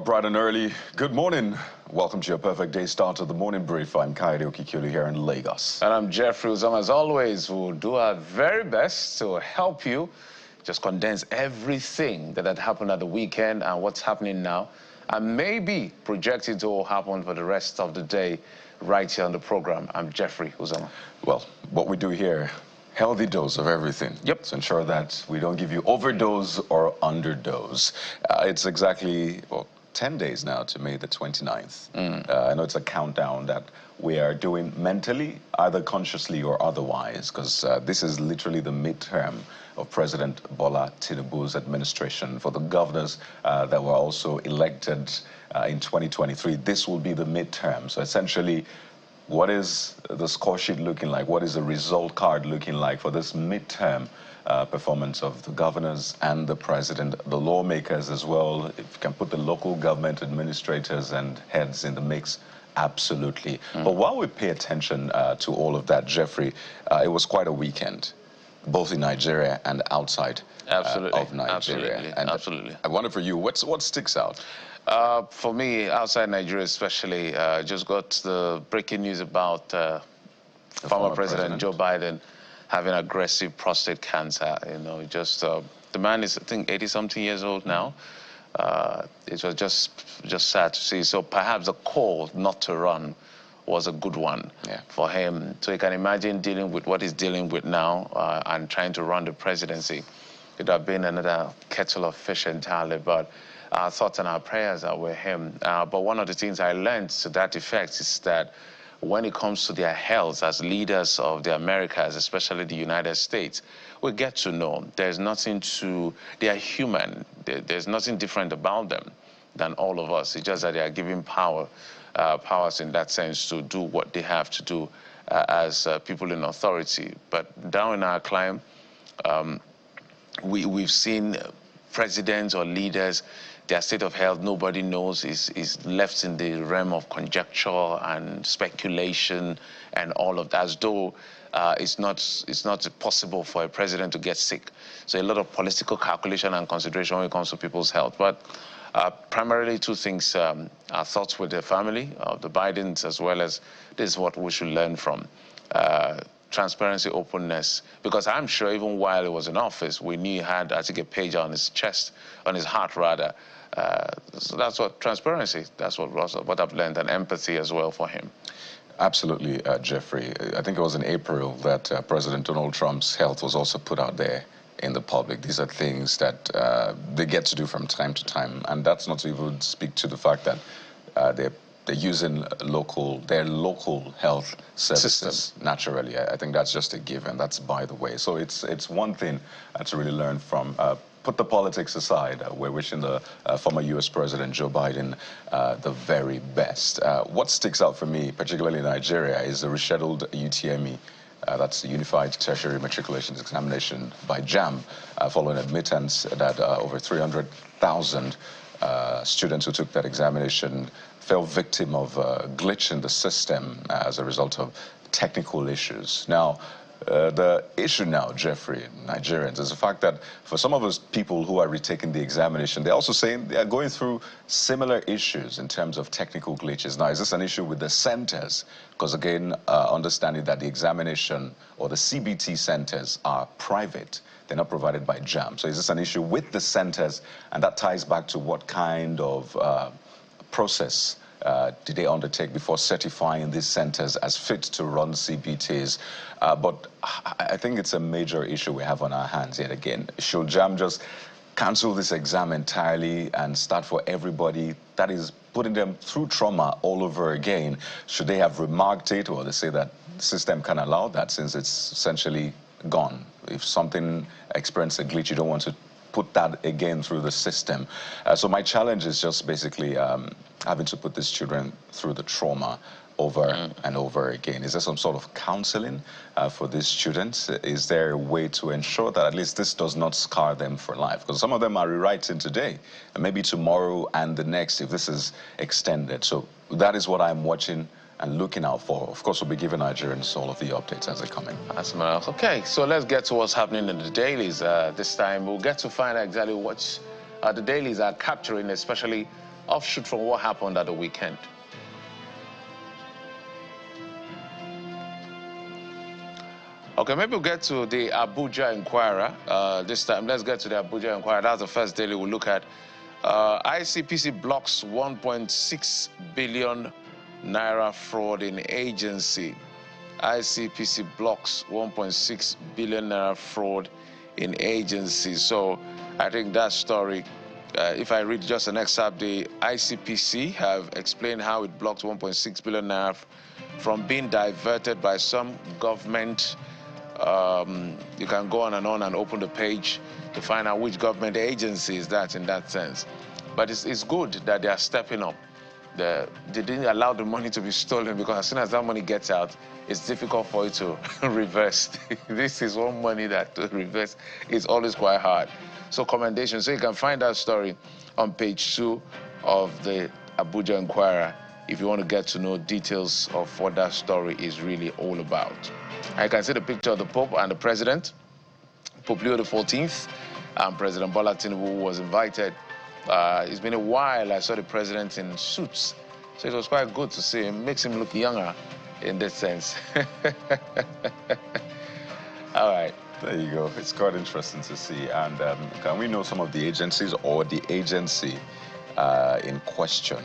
bright and early. Good morning. Welcome to your perfect day start of the morning brief. I'm Kaide Okikulu here in Lagos. And I'm Jeffrey Uzoma. As always, we'll do our very best to help you just condense everything that had happened at the weekend and what's happening now, and maybe project it to all happen for the rest of the day right here on the program. I'm Jeffrey Uzoma. Well, what we do here, healthy dose of everything. Yep. To ensure that we don't give you overdose or underdose. It's exactly, well, 10 days now to May the 29th. I know it's a countdown that we are doing mentally, either consciously or otherwise, because this is literally the midterm of President Bola Tinubu's administration. For the governors that were also elected in 2023, this will be the midterm. So essentially, what is the score sheet looking like? What is the result card looking like for this midterm performance of the governors and the president, the lawmakers as well? If you can put the local government administrators and heads in the mix, absolutely. But while we pay attention to all of that, Jeffrey, it was quite a weekend, both in Nigeria and outside of Nigeria. Absolutely. I wonder for you, what sticks out? For me, outside Nigeria especially, just got the breaking news about former President Joe Biden having aggressive prostate cancer. You know, just the man is, I think, 80-something years old now. It was just sad to see. So perhaps the call not to run was a good one for him. So you can imagine dealing with what he's dealing with now and trying to run the presidency. It would have been another kettle of fish entirely, but our thoughts and our prayers are with him. But one of the things I learned to that effect is that when it comes to their health as leaders of the Americas, especially the United States, we get to know there's nothing to, they are human. There's nothing different about them than all of us. It's just that they are given powers in that sense to do what they have to do as people in authority. But down in our climb, we've seen presidents or leaders, their state of health, nobody knows, is left in the realm of conjecture and speculation and all of that, as though it's not possible for a president to get sick. So a lot of political calculation and consideration when it comes to people's health. But primarily two things, our thoughts with the family of the Bidens, as well as this is what we should learn from. Transparency, openness, because I'm sure even while he was in office, we knew he had, I think, a page on his chest, on his heart rather. So that's what transparency, that's what I've learned, and empathy as well for him. Absolutely, Jeffrey. I think it was in April that President Donald Trump's health was also put out there in the public. These are things that they get to do from time to time, and that's not to even speak to the fact that they're using their local health services naturally. I think that's just a given. That's by the way. So it's one thing to really learn from. Put the politics aside. We're wishing the former U.S. President Joe Biden the very best. What sticks out for me, particularly in Nigeria, is the rescheduled UTME. That's the Unified Tertiary Matriculation Examination by JAMB, following admittance that over 300,000 students who took that examination fell victim of a glitch in the system as a result of technical issues. Now, the issue now, Jeffrey, Nigerians, is the fact that for some of us people who are retaking the examination, they're also saying they are going through similar issues in terms of technical glitches. Now, is this an issue with the centers? Because again, understanding that the examination or the CBT centers are private, they're not provided by JAMB. So is this an issue with the centers? And that ties back to what kind of process did they undertake before certifying these centers as fit to run CBTs? But I think it's a major issue we have on our hands yet again. Should JAMB just cancel this exam entirely and start for everybody? That is putting them through trauma all over again. Should they have remarked it, or they say that the system can allow that since it's essentially gone? If something experiences a glitch, you don't want to put that again through the system. So my challenge is just basically having to put these children through the trauma over and over again. Is there some sort of counseling for these students? Is there a way to ensure that at least this does not scar them for life? Because some of them are rewriting today, and maybe tomorrow and the next if this is extended. So that is what I'm watching and looking out for. Of course, we'll be giving Nigerians all of the updates as they come in. Okay, so let's get to what's happening in the dailies. This time, we'll get to find out exactly what the dailies are capturing, especially offshoot from what happened at the weekend. Okay, maybe we'll get to the Abuja Inquirer this time. Let's get to the Abuja Inquirer. That's the first daily we'll look at. ICPC blocks 1.6 billion naira fraud in agency. ICPC blocks 1.6 billion naira fraud in agency. So I think that story, if I read just an excerpt, the ICPC have explained how it blocked 1.6 billion naira from being diverted by some government. You can go on and open the page to find out which government agency is that in that sense. But it's good that they are stepping up. They didn't allow the money to be stolen, because as soon as that money gets out, it's difficult for you to reverse. This is one money that to reverse is always quite hard. So commendation. So you can find that story on page 2 of the Abuja Inquirer if you want to get to know details of what that story is really all about. I can see the picture of the Pope and the President, Pope Leo XIV, and President Bola Tinubu was invited. It's been a while I saw the President in suits, so it was quite good to see him. Makes him look younger in this sense. All right. There you go. It's quite interesting to see. And can we know some of the agencies or the agency in question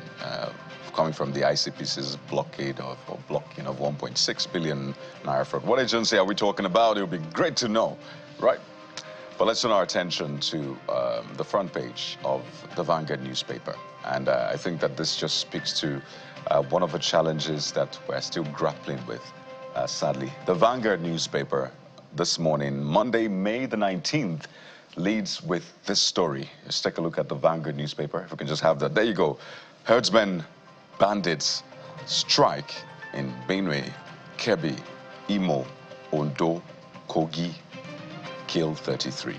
coming from the ICPC's blockade or blocking of 1.6 billion naira fraud? What agency are we talking about? It would be great to know, right? But let's turn our attention to the front page of the Vanguard newspaper. And I think that this just speaks to one of the challenges that we're still grappling with, sadly. The Vanguard newspaper this morning, Monday, May the 19th, leads with this story. Let's take a look at the Vanguard newspaper. If we can just have that. There you go. Herdsmen, bandits strike in Benue, Kebbi, Imo, Ondo, Kogi, kill 33.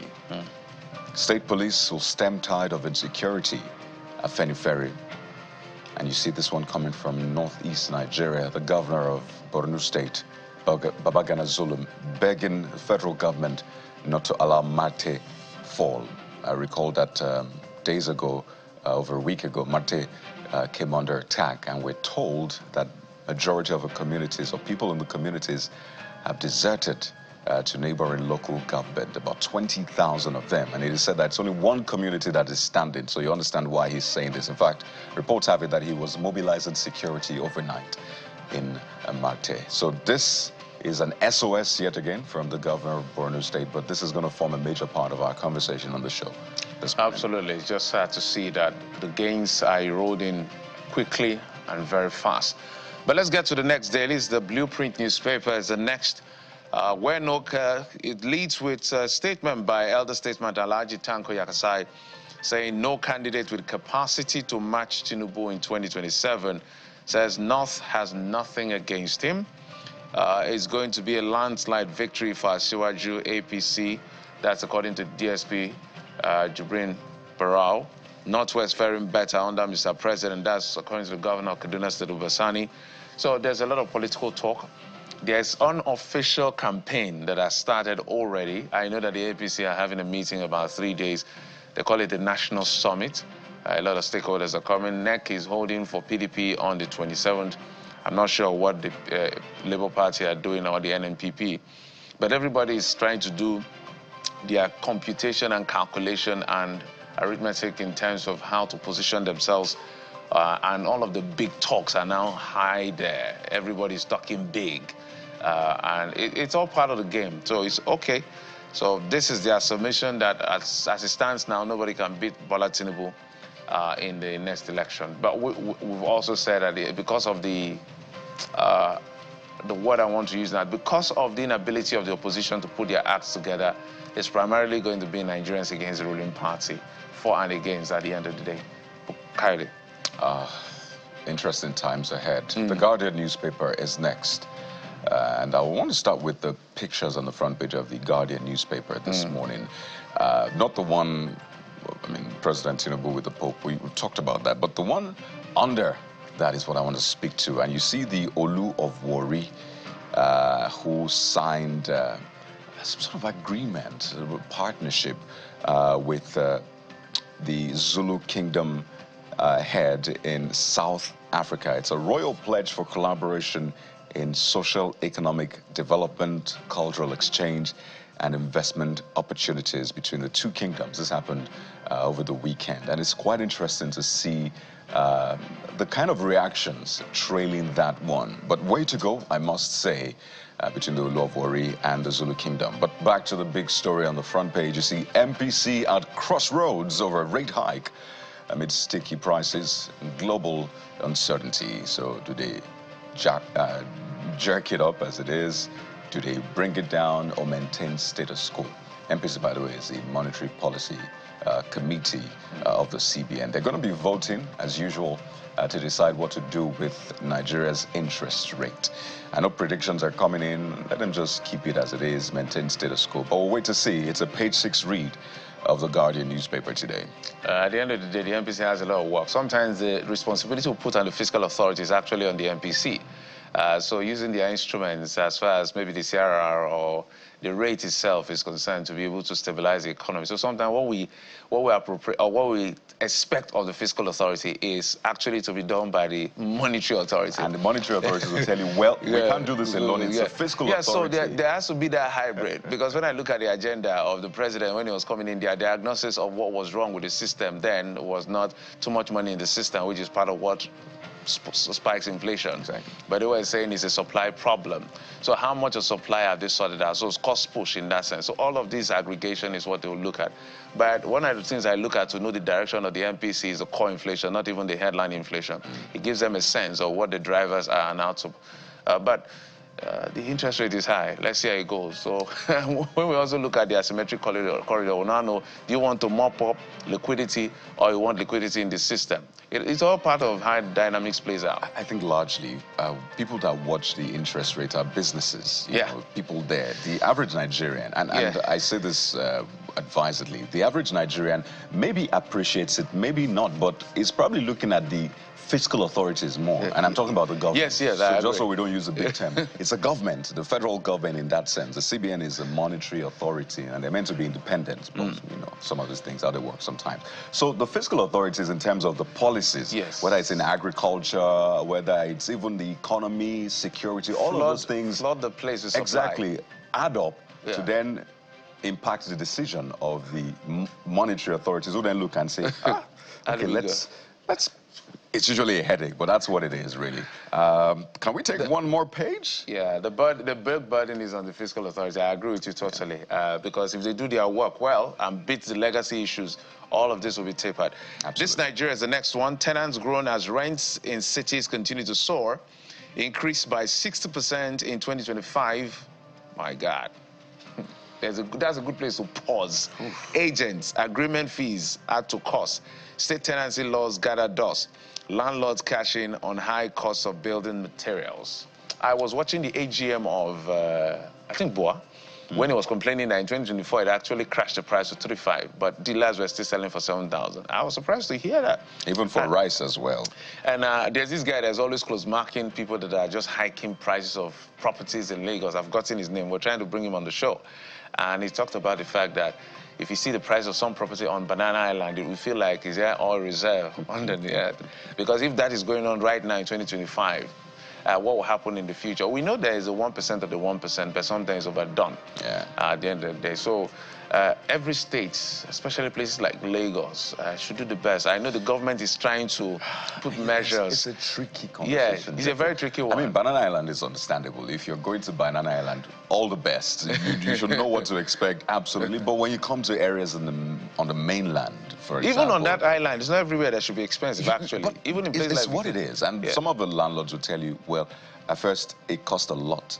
State police will stem tide of insecurity at Fenifere. And you see this one coming from northeast Nigeria. The governor of Borno State, Babagana Zulum, begging the federal government not to allow Marte fall. I recall that days ago, over a week ago, Marte came under attack, and we're told that majority of the communities or people in the communities have deserted to neighboring local government, about 20,000 of them. And it is said that it's only one community that is standing, so you understand why he's saying this. In fact, reports have it that he was mobilizing security overnight in Marte. So this is an SOS yet again from the governor of Borno State, but this is going to form a major part of our conversation on the show. Absolutely. It's just sad to see that the gains are eroding quickly and very fast. But let's get to the next daily. The Blueprint newspaper is the next. Where it leads with a statement by elder statesman Alhaji Tanko Yakasai, saying no candidate with capacity to match Tinubu in 2027, says North has nothing against him. It's going to be a landslide victory for Asiwaju APC. That's according to DSP Jibrin Barau. Northwest faring better under Mr. President. That's according to the governor of Kaduna State, Ubasani. So there's a lot of political talk. There's unofficial campaign that has started already. I know that the APC are having a meeting in about 3 days. They call it the National Summit. A lot of stakeholders are coming. NEC is holding for PDP on the 27th. I'm not sure what the Labour Party are doing or the NNPP. But everybody is trying to do their computation and calculation and arithmetic in terms of how to position themselves. And all of the big talks are now high there. Everybody's talking big. And it's all part of the game. So it's okay. So this is their submission that as it stands now, nobody can beat Bola Tinubu in the next election. But we've also said that because of the word I want to use now, because of the inability of the opposition to put their acts together, it's primarily going to be Nigerians against the ruling party, for and against at the end of the day. Kylie. Interesting times ahead. The Guardian newspaper is next. And I want to start with the pictures on the front page of the Guardian newspaper this morning. Not the one, I mean, President Tinubu with the Pope, we talked about that, but the one under that is what I want to speak to. And you see the Olu of Warri, who signed some sort of agreement, partnership with the Zulu Kingdom head in South Africa. It's a royal pledge for collaboration in social, economic development, cultural exchange, and investment opportunities between the two kingdoms. This happened over the weekend, and it's quite interesting to see the kind of reactions trailing that one. But way to go, I must say, between the Ulu of Warri and the Zulu Kingdom. But back to the big story on the front page, you see MPC at crossroads over rate hike amid sticky prices and global uncertainty. So do they jerk it up as it is? Do they bring it down or maintain status quo? MPC, by the way, is the Monetary Policy Committee of the CBN. They're going to be voting, as usual, to decide what to do with Nigeria's interest rate. I know predictions are coming in. Let them just keep it as it is, maintain status quo. But we'll wait to see. It's a page 6 read of the Guardian newspaper today. At the end of the day, the MPC has a lot of work. Sometimes the responsibility we put on the fiscal authority is actually on the MPC. So using their instruments as far as maybe the CRR or the rate itself is concerned to be able to stabilize the economy. So sometimes what we expect of the fiscal authority is actually to be done by the monetary authority. And the monetary authorities will tell you, well, we can't do this alone. It's a fiscal authority. So there has to be that hybrid. Because when I look at the agenda of the president when he was coming in, their diagnosis of what was wrong with the system then was not too much money in the system, which is part of what spikes inflation. Exactly. But they were saying it's a supply problem. So how much of supply have they sorted out? So it's cost push in that sense. So all of this aggregation is what they will look at. But one of the things I look at to know the direction of the MPC is the core inflation, not even the headline inflation. It gives them a sense of what the drivers are and how to. But the interest rate is high. Let's see how it goes. So when we also look at the asymmetric corridor, we now know, do you want to mop up liquidity or you want liquidity in the system? It's all part of how dynamics plays out. I think largely people that watch the interest rate are businesses. You know, people there. The average Nigerian, and I say this advisedly, the average Nigerian maybe appreciates it, maybe not, but is probably looking at the fiscal authorities more, and I'm talking about the government. Yes, so just so we don't use a big term, it's a government, the federal government in that sense. The CBN is a monetary authority, and they're meant to be independent, but you know, some of these things, how they work sometimes. So the fiscal authorities in terms of the policies, whether it's in agriculture, whether it's even the economy, security, all of those things. Flood the place with supply. Exactly, add up to then impact the decision of the monetary authorities who then look and say, okay, let's it's usually a headache, but that's what it is, really. Can we take one more page? Yeah, the big burden is on the fiscal authority. I agree with you totally. Because if they do their work well and beat the legacy issues, all of this will be tapered. Absolutely. This Nigeria is the next one. Tenants grown as rents in cities continue to soar. Increased by 60% in 2025. My God. That's a good place to pause. Agents, agreement fees add to cost. State tenancy laws gather dust. Landlords cash in on high costs of building materials. I was watching the AGM of, I think, Boa, when he was complaining that in 2024 it actually crashed the price to 35, but dealers were still selling for 7,000. I was surprised to hear that. Even for rice as well. And there's this guy that's always close marking people that are just hiking prices of properties in Lagos. I've forgotten his name. We're trying to bring him on the show. And he talked about the fact that if you see the price of some property on Banana Island, it will feel like is there all reserve under the earth. Because if that is going on right now in 2025, what will happen in the future? We know there is a 1% of the 1%, but sometimes overdone at the end of the day. So every state, especially places like Lagos, should do the best. I know the government is trying to put measures. It's a tricky conversation. Yeah, it's a very tricky one. I mean, Banana Island is understandable. If you're going to Banana Island, all the best. You should know what to expect, absolutely. But when you come to areas on the mainland, for example. Even on that island, it's not everywhere that should be expensive, actually. But even in places it's like what it is. And some of the landlords will tell you, well, at first, it cost a lot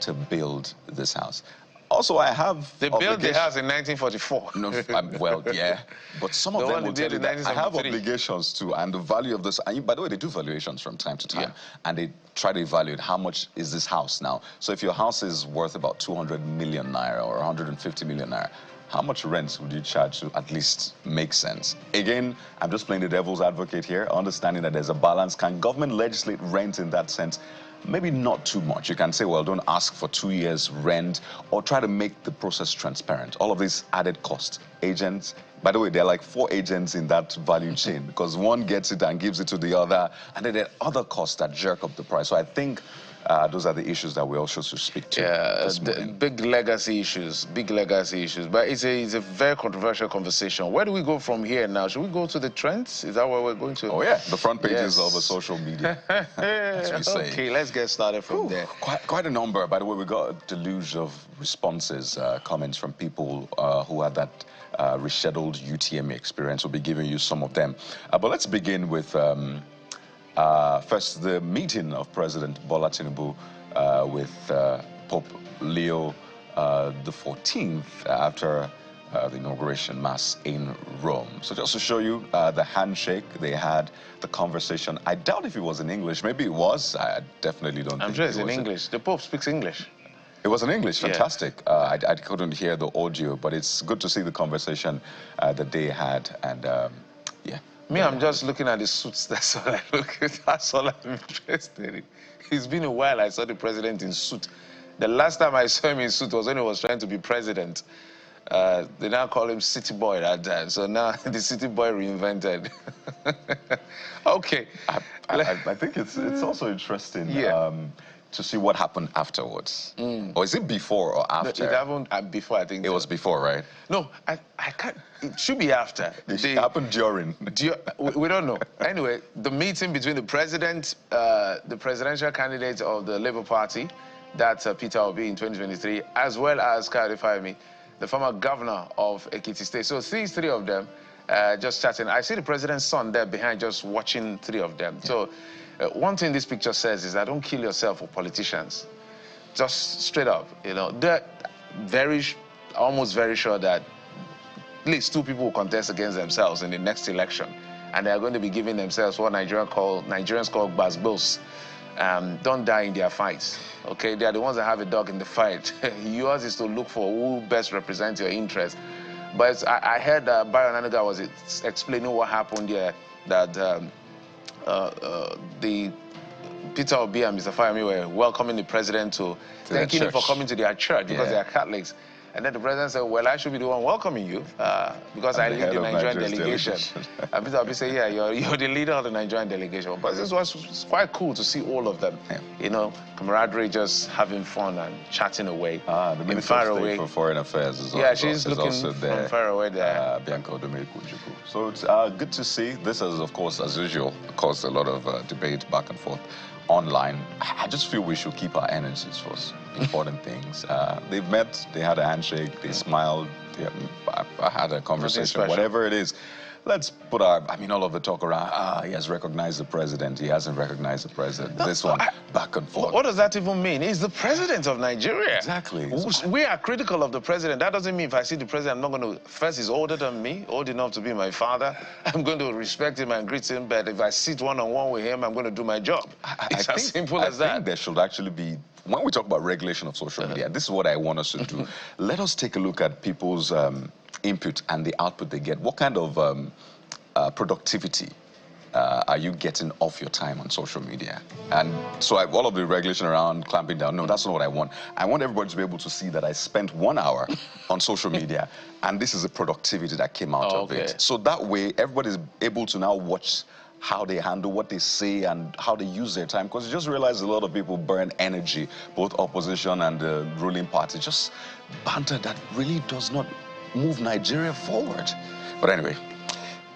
to build this house. Also, I have They built the house in 1944. No, well, yeah. But some of them will tell you that I have obligations too, and the value of this. And by the way, they do valuations from time to time, and they try to evaluate how much is this house now. So if your house is worth about 200 million naira or 150 million naira, how much rent would you charge to at least make sense? Again, I'm just playing the devil's advocate here, understanding that there's a balance. Can government legislate rent in that sense? Maybe not too much. You can say, well, don't ask for 2 years rent, or try to make the process transparent. All of this added cost, agents, By the way, there are like 4 agents in that value chain because one gets it and gives it to the other, and then there are other costs that jerk up the price. So I think those are the issues that we also should speak to. Yeah, big legacy issues, But it's a very controversial conversation. Where do we go from here now? Should we go to the trends? Is that where we're going to? Oh yeah, the front pages of the social media, as we say. Okay, let's get started from there. Quite a number. By the way, we got a deluge of responses, comments from people who had that rescheduled UTME experience. We'll be giving you some of them. But let's begin with first the meeting of President Bola Tinubu with Pope Leo XIV after the inauguration mass in Rome. So just to show you the handshake they had, the conversation. I doubt if it was in English. Maybe it was. I definitely don't think I'm sure it's in English. The Pope speaks English. It was in English, fantastic. Yeah. I couldn't hear the audio, but it's good to see the conversation that they had, and yeah. Me, I'm just looking at the suits, that's all I look at, that's all I'm interested in. It's been a while I saw the president in suit. The last time I saw him in suit was when he was trying to be president. They now call him City Boy that time, so now the City Boy reinvented. Okay. I think it's also interesting. Yeah. To see what happened afterwards. Or is it before or after? No, it happened before, I think. It was before, right? No, I can't. It should be after. It happened during. We don't know. Anyway, the meeting between the president, the presidential candidate of the Labour Party, that's Peter Obi in 2023, as well as Kayode Fayemi, the former governor of Ekiti State. So these 3 of them just chatting. I see the president's son there behind just watching 3 of them. Yeah. So one thing this picture says is that don't kill yourself for politicians. Just straight up, you know. They're almost very sure that at least 2 people will contest against themselves in the next election. And they're going to be giving themselves what Nigerians call basbos. Don't die in their fights, okay? They are the ones that have a dog in the fight. Yours is to look for who best represents your interest. But I heard Bayo Nanuga was explaining what happened there, that the Peter Obi and Mr. Fayemi were welcoming the president to thanking him for coming to their church because they are Catholics. And then the president said, well, I should be the one welcoming you because I lead the Nigerian delegation. And Peter Obi said, yeah, you're the leader of the Nigerian delegation. But this was quite cool to see all of them, you know, camaraderie, just having fun and chatting away. The Minister of State for Foreign Affairs is she's looking also there, from far away there. Bianca Odumegu-Ojukwu. So it's good to see. This has, of course, as usual, caused a lot of debate back and forth online. I just feel we should keep our energies for important things. They've met, they had a handshake, they smiled, I had a conversation, whatever it is. Let's put our, all of the talk around, he has recognized the president, he hasn't recognized the president. This one, back and forth. What does that even mean? He's the president of Nigeria. Exactly. We are critical of the president. That doesn't mean if I see the president, I'm not going to, first, he's older than me, old enough to be my father. I'm going to respect him and greet him, but if I sit one-on-one with him, I'm going to do my job. It's as simple as that. I think there should actually be, when we talk about regulation of social media, this is what I want us to do. Let us take a look at people's input and the output they get. What kind of productivity are you getting off your time on social media? And so all of the regulation around clamping down, no, that's not what I want. I want everybody to be able to see that I spent 1 hour on social media and this is the productivity that came out of it. So that way, everybody's able to now watch how they handle what they say and how they use their time. Because you just realize a lot of people burn energy, both opposition and the ruling party, just banter that really does not move Nigeria forward. But anyway,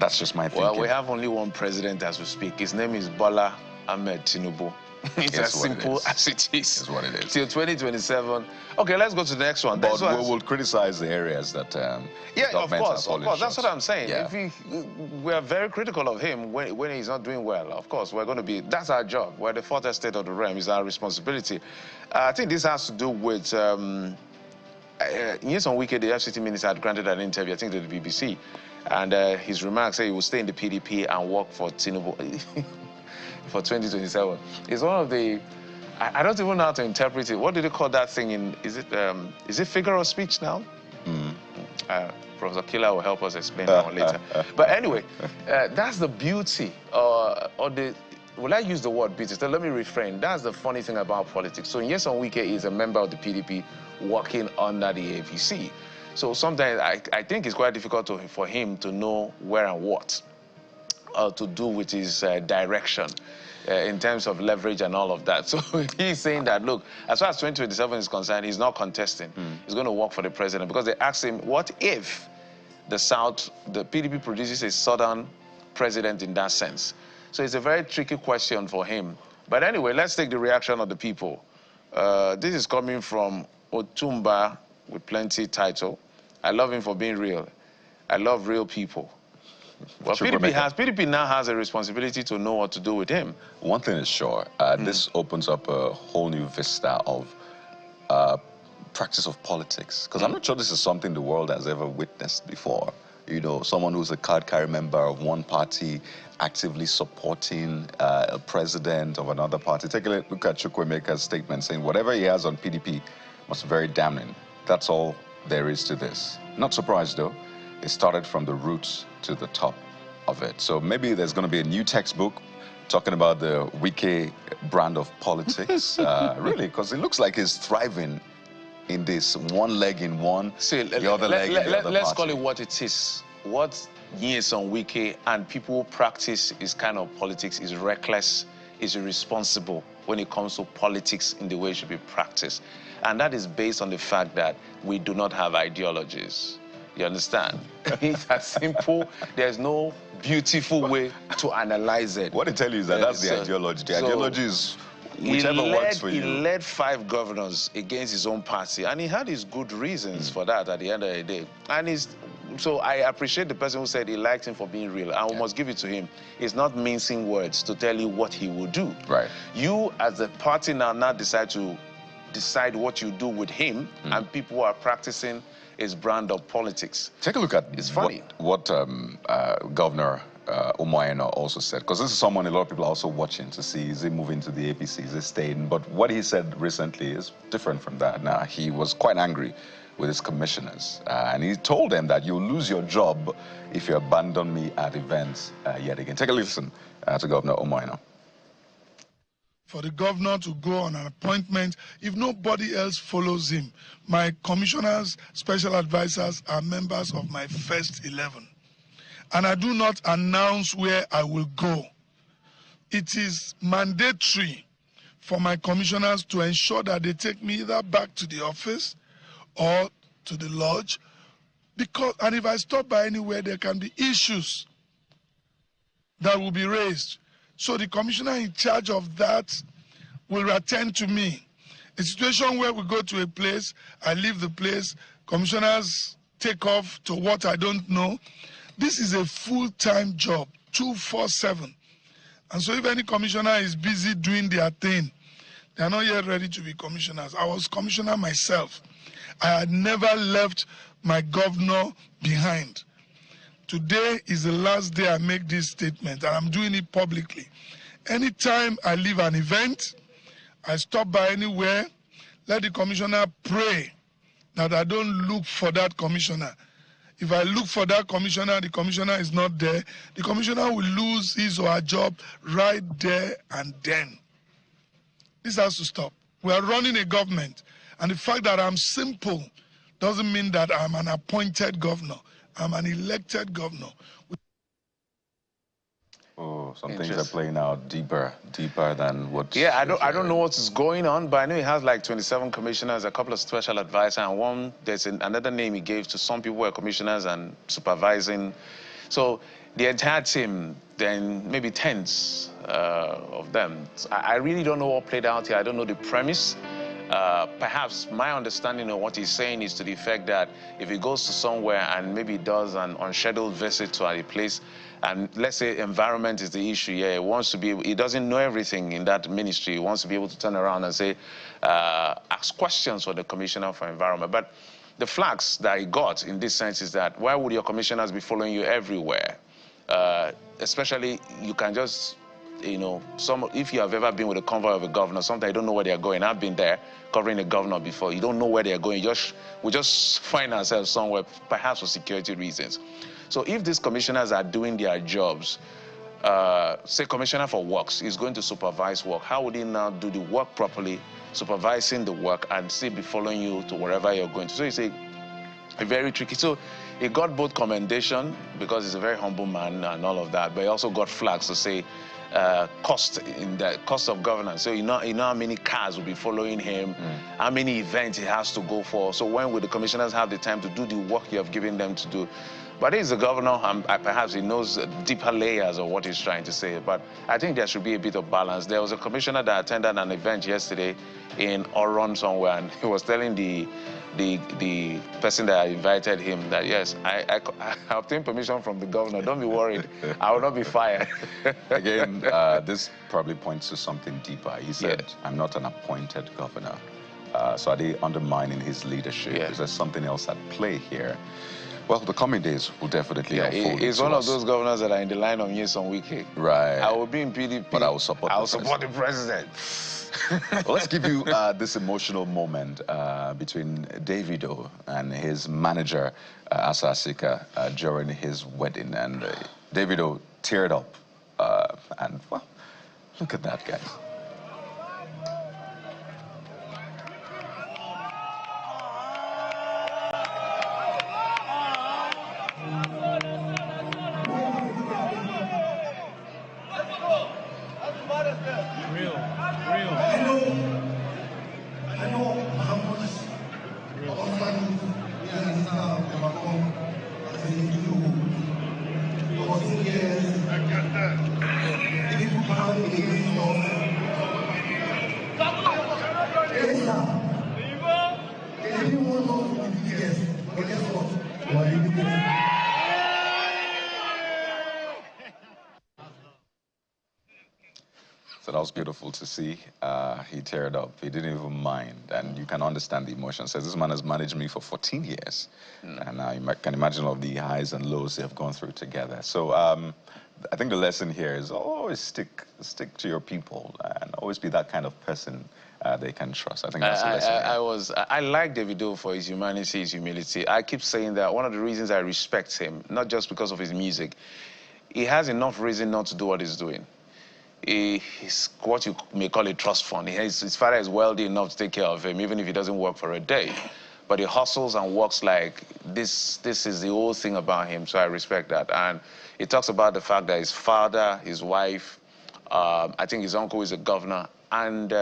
that's just my thinking. Well, we have only one president as we speak. His name is Bola Ahmed Tinubu. It's as simple as it is. It's what it is. Till 2027. Okay, let's go to the next one. But we will criticize the areas that of course. That's what I'm saying. Yeah. We are very critical of him when he's not doing well. Of course, we're going to be, that's our job. We're the 4th estate of the realm. It's our responsibility. I think this has to do with, yes, on weekend, the FCT minister had granted an interview, I think, to the BBC. And his remarks say he will stay in the PDP and work for Tinubu for 2027. It's one of the, I don't even know how to interpret it. What do they call that thing in, is it figure of speech now? Professor Killer will help us explain that one later. But anyway, that's the beauty, or the, will I use the word beauty? So let me refrain. That's the funny thing about politics. So Nyesom Wike is a member of the PDP working under the APC. So sometimes I think it's quite difficult for him to know where and what to do with his direction in terms of leverage and all of that. So he's saying that, look, as far as 2027 is concerned, he's not contesting. He's going to work for the president, because they asked him, what if the South, the PDP produces a Southern president in that sense? So it's a very tricky question for him. But anyway, let's take the reaction of the people. This is coming from Otumba with plenty title. I love him for being real. I love real people. Well, PDP now has a responsibility to know what to do with him. One thing is sure, this opens up a whole new vista of practice of politics. Because I'm not sure this is something the world has ever witnessed before. You know, someone who's a card-carrying member of one party actively supporting a president of another party. Take a look at Chukwuemeka's statement saying whatever he has on PDP must be very damning. That's all there is to this. Not surprised, though. It started from the roots to the top of it. So maybe there's going to be a new textbook talking about the Wike brand of politics, really, because it looks like he's thriving in this one leg in one, the other leg in the other Let's party. call it what it is. What Nyesom Wike and people practice is kind of politics is reckless, is irresponsible when it comes to politics in the way it should be practiced. And that is based on the fact that we do not have ideologies. You understand? It's as simple. There's no beautiful way to analyze it. What I tell you is that that's the ideology. The ideology is whichever works for you. He led 5 governors against his own party, and he had his good reasons for that at the end of the day. And so I appreciate the person who said he liked him for being real. And we must give it to him. He's not mincing words to tell you what he will do. Right. You, as a party now decide what you do with him, and people are practicing his brand of politics. Take a look at it's funny. what Governor Umoyeno also said, because this is someone a lot of people are also watching to see, is he moving to the APC, is he staying? But what he said recently is different from that. Now, he was quite angry with his commissioners, and he told them that you'll lose your job if you abandon me at events yet again. Take a listen to Governor Umoyeno. For the governor to go on an appointment if nobody else follows him. My commissioners, special advisors are members of my first 11. And I do not announce where I will go. It is mandatory for my commissioners to ensure that they take me either back to the office or to the lodge, and if I stop by anywhere, there can be issues that will be raised. So the commissioner in charge of that will attend to me. A situation where we go to a place, I leave the place, commissioners take off to what I don't know. This is a full-time job, 24/7. And so if any commissioner is busy doing their thing, they are not yet ready to be commissioners. I was commissioner myself. I had never left my governor behind. Today is the last day I make this statement, and I'm doing it publicly. Anytime I leave an event, I stop by anywhere, let the commissioner pray that I don't look for that commissioner. If I look for that commissioner, the commissioner is not there, the commissioner will lose his or her job right there and then. This has to stop. We are running a government, and the fact that I'm simple doesn't mean that I'm an appointed governor. I'm an elected governor. Oh, some things are playing out deeper than what... Yeah, I don't know what is going on, but I know he has like 27 commissioners, a couple of special advisors, and there's another name he gave to some people who are commissioners and supervising. So the entire team, then maybe tens of them. I really don't know what played out here. I don't know the premise. Perhaps my understanding of what he's saying is to the effect that if he goes to somewhere and maybe does an unscheduled visit to a place, and let's say environment is the issue, yeah, he doesn't know everything in that ministry. He wants to be able to turn around and say, ask questions for the commissioner for environment. But the flags that he got in this sense is that why would your commissioners be following you everywhere? Especially, you can just, you know, if you have ever been with a convoy of a governor, sometimes you don't know where they're going. I've been there covering a governor before. You don't know where they're going. We just find ourselves somewhere, perhaps for security reasons. So if these commissioners are doing their jobs, say commissioner for works is going to supervise work, how would he now do the work properly, supervising the work, and still be following you to wherever you're going to? So you say, very tricky. So he got both commendation because he's a very humble man and all of that, but he also got flags to say cost of governance. So you know how many cars will be following him, how many events he has to go for. So when will the commissioners have the time to do the work you have given them to do? But he's the governor, perhaps he knows deeper layers of what he's trying to say. But I think there should be a bit of balance. There was a commissioner that attended an event yesterday in Oron somewhere, and he was telling the person that invited him that, yes, I obtained permission from the governor. Don't be worried. I will not be fired. Again, this probably points to something deeper. He said, I'm not an appointed governor. So are they undermining his leadership? Is there something else at play here? Well, the coming days will definitely unfold. He's one of those governors that are in the line of Nyesom Wike. Right. I will be in PDP. But I will support the president. Well, let's give you this emotional moment between Davido and his manager, Asasika, during his wedding. And Davido teared up. And, well, look at that, guys. So that was beautiful to see. He teared up. He didn't even mind. And you can understand the emotion. Says, this man has managed me for 14 years. And you can imagine all of the highs and lows they have gone through together. So I think the lesson here is always stick to your people and always be that kind of person they can trust. I think that's the lesson. I like Davido for his humanity, his humility. I keep saying that one of the reasons I respect him, not just because of his music, he has enough reason not to do what he's doing. He's what you may call a trust fund. His father is wealthy enough to take care of him, even if he doesn't work for a day. But he hustles and works like this. This is the whole thing about him, so I respect that. And he talks about the fact that his father, his wife, I think his uncle is a governor, and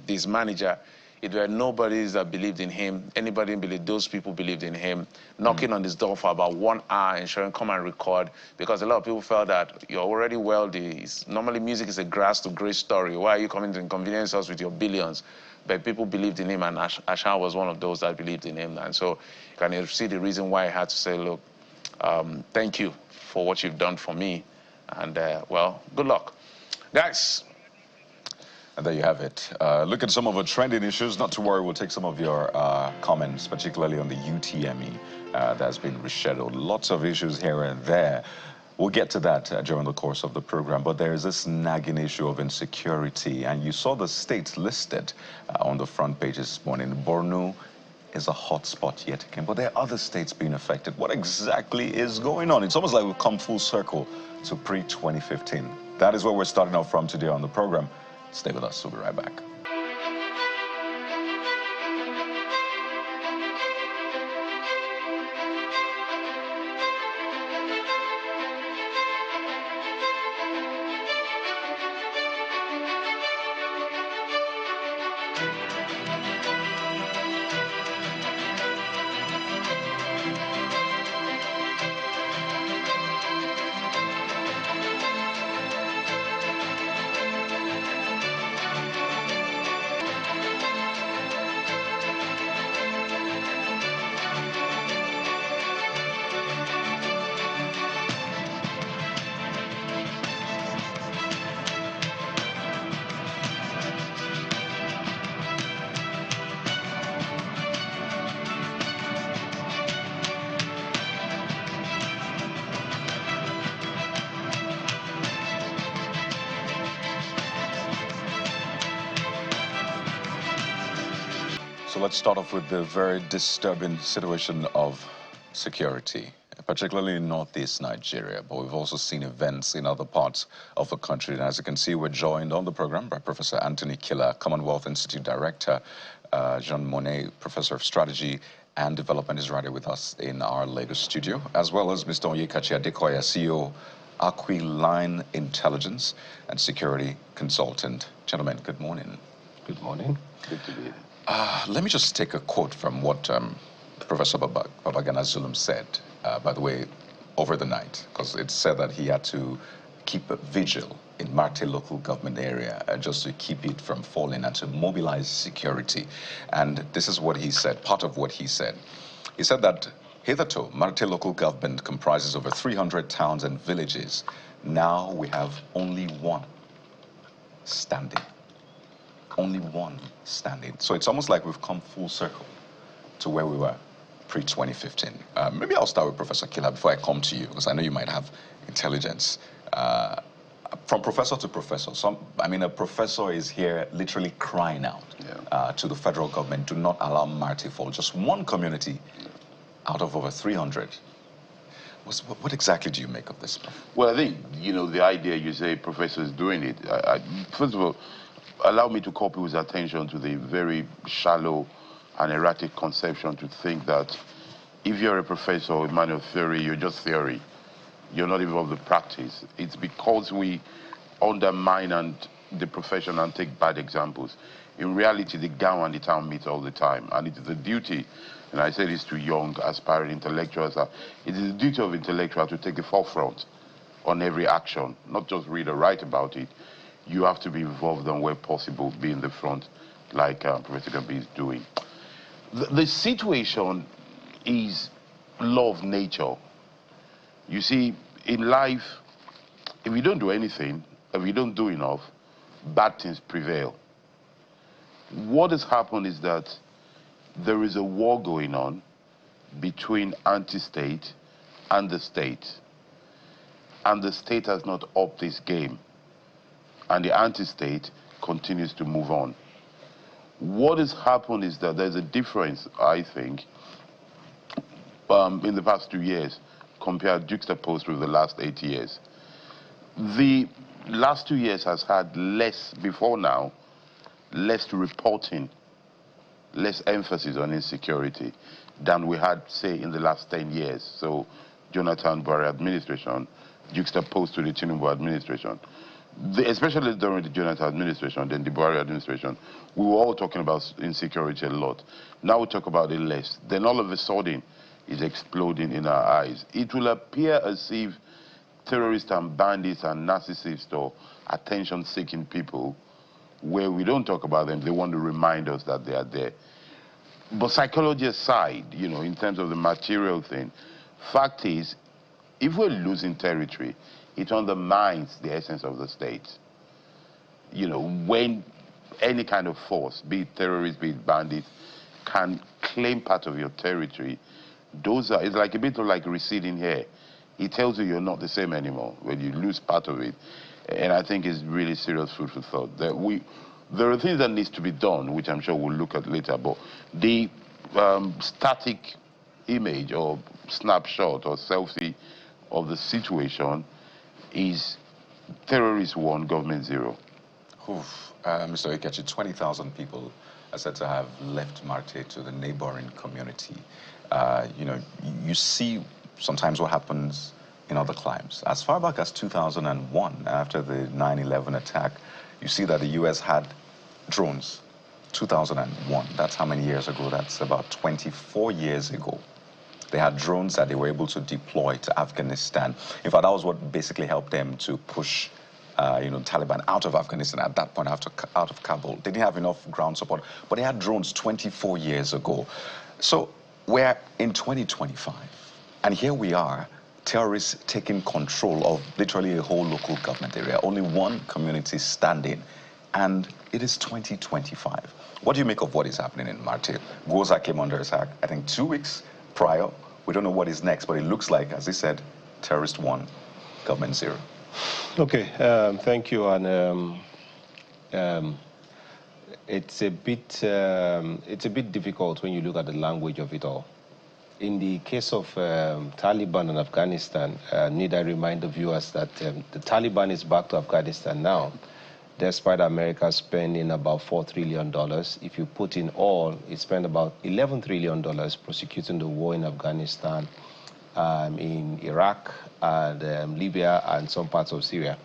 his manager, it were nobody that believed in him. Anybody believed, those people believed in him, knocking on his door for about 1 hour, ensuring come and record, because a lot of people felt that you're already wealthy. Normally music is a grass to grace story. Why are you coming to inconvenience us with your billions? But people believed in him, and Asha was one of those that believed in him. And so you can see the reason why I had to say, look, thank you for what you've done for me. And, well, good luck. Guys. And there you have it. Look at some of the trending issues. Not to worry, we'll take some of your comments, particularly on the UTME that's been rescheduled. Lots of issues here and there. We'll get to that during the course of the program. But there is this nagging issue of insecurity. And you saw the states listed on the front page this morning. Borno is a hot spot yet again. But there are other states being affected. What exactly is going on? It's almost like we've come full circle to pre-2015. That is where we're starting off from today on the program. Stay with us. We'll be right back. So let's start off with the very disturbing situation of security, particularly in northeast Nigeria. But we've also seen events in other parts of the country. And as you can see, we're joined on the program by Professor Anthony Killer, Commonwealth Institute Director, Jean Monnet, Professor of Strategy and Development is right here with us in our latest studio, as well as Mr. Onyekachi Adekoya, CEO, Aquiline Intelligence and Security Consultant. Gentlemen, good morning. Good morning. Good to be here. Let me just take a quote from what Professor Babagana Zulum said, by the way, over the night, because it said that he had to keep a vigil in Marte local government area just to keep it from falling and to mobilize security. And this is what he said, part of what he said. He said that hitherto, Marte local government comprises over 300 towns and villages. Now we have only one standing. Only one standing. So it's almost like we've come full circle to where we were pre-2015. Maybe I'll start with Professor Killer before I come to you, because I know you might have intelligence. From professor to professor, a professor is here literally crying out to the federal government, do not allow Marte fall. Just one community out of over 300. What exactly do you make of this? Well, I think, the idea you say professor is doing it. First of all, allow me to call people's attention to the very shallow and erratic conception to think that if you're a professor or a man of theory, you're just theory. You're not involved in practice. It's because we undermine the profession and take bad examples. In reality, the gown and the town meet all the time, and it is the duty, and I say this to young, aspiring intellectuals, it is the duty of intellectuals to take the forefront on every action, not just read or write about it. You have to be involved and where possible, be in the front, like Professor Gambi is doing. The situation is law of nature. You see, in life, if you don't do anything, if you don't do enough, bad things prevail. What has happened is that there is a war going on between anti-state and the state. And the state has not upped this game. And the anti-state continues to move on. What has happened is that there's a difference, I think, in the past 2 years, compared juxtaposed with the last 8 years. The last 2 years has had less, before now, less reporting, less emphasis on insecurity than we had, say, in the last 10 years. So Jonathan Buhari administration juxtaposed to the Tinubu administration. Especially during the Jonathan administration, then the Buhari administration, we were all talking about insecurity a lot. Now we talk about it less. Then all of a sudden, it's exploding in our eyes. It will appear as if terrorists and bandits and narcissists or attention-seeking people, where we don't talk about them, they want to remind us that they are there. But psychology aside, in terms of the material thing, fact is, if we're losing territory, it undermines the essence of the state. When any kind of force, be it terrorists, be it bandits, can claim part of your territory, it's like a bit of like receding hair. It tells you you're not the same anymore when you lose part of it. And I think it's really serious food for thought. There are things that needs to be done, which I'm sure we'll look at later, but the static image or snapshot or selfie of the situation is terrorist 1, government 0. Mr. Ikechi, 20,000 people are said to have left Marte to the neighboring community. You see sometimes what happens in other climes. As far back as 2001, after the 9/11 attack, you see that the U.S. had drones. 2001, that's how many years ago? That's about 24 years ago. They had drones that they were able to deploy to Afghanistan. In fact, that was what basically helped them to push Taliban out of Afghanistan at that point, out of Kabul. They didn't have enough ground support, but they had drones 24 years ago. So we're in 2025, and here we are, terrorists taking control of literally a whole local government area, only one community standing, and it is 2025. What do you make of what is happening in Marte? Goza came under attack, I think 2 weeks prior. We don't know what is next, but it looks like, as they said, terrorist 1, government 0. Okay, thank you. And it's a bit difficult when you look at the language of it all. In the case of Taliban and Afghanistan, need I remind the viewers that the Taliban is back to Afghanistan now, despite America spending about $4 trillion. If you put in all, it spent about $11 trillion prosecuting the war in Afghanistan, in Iraq, and Libya, and some parts of Syria.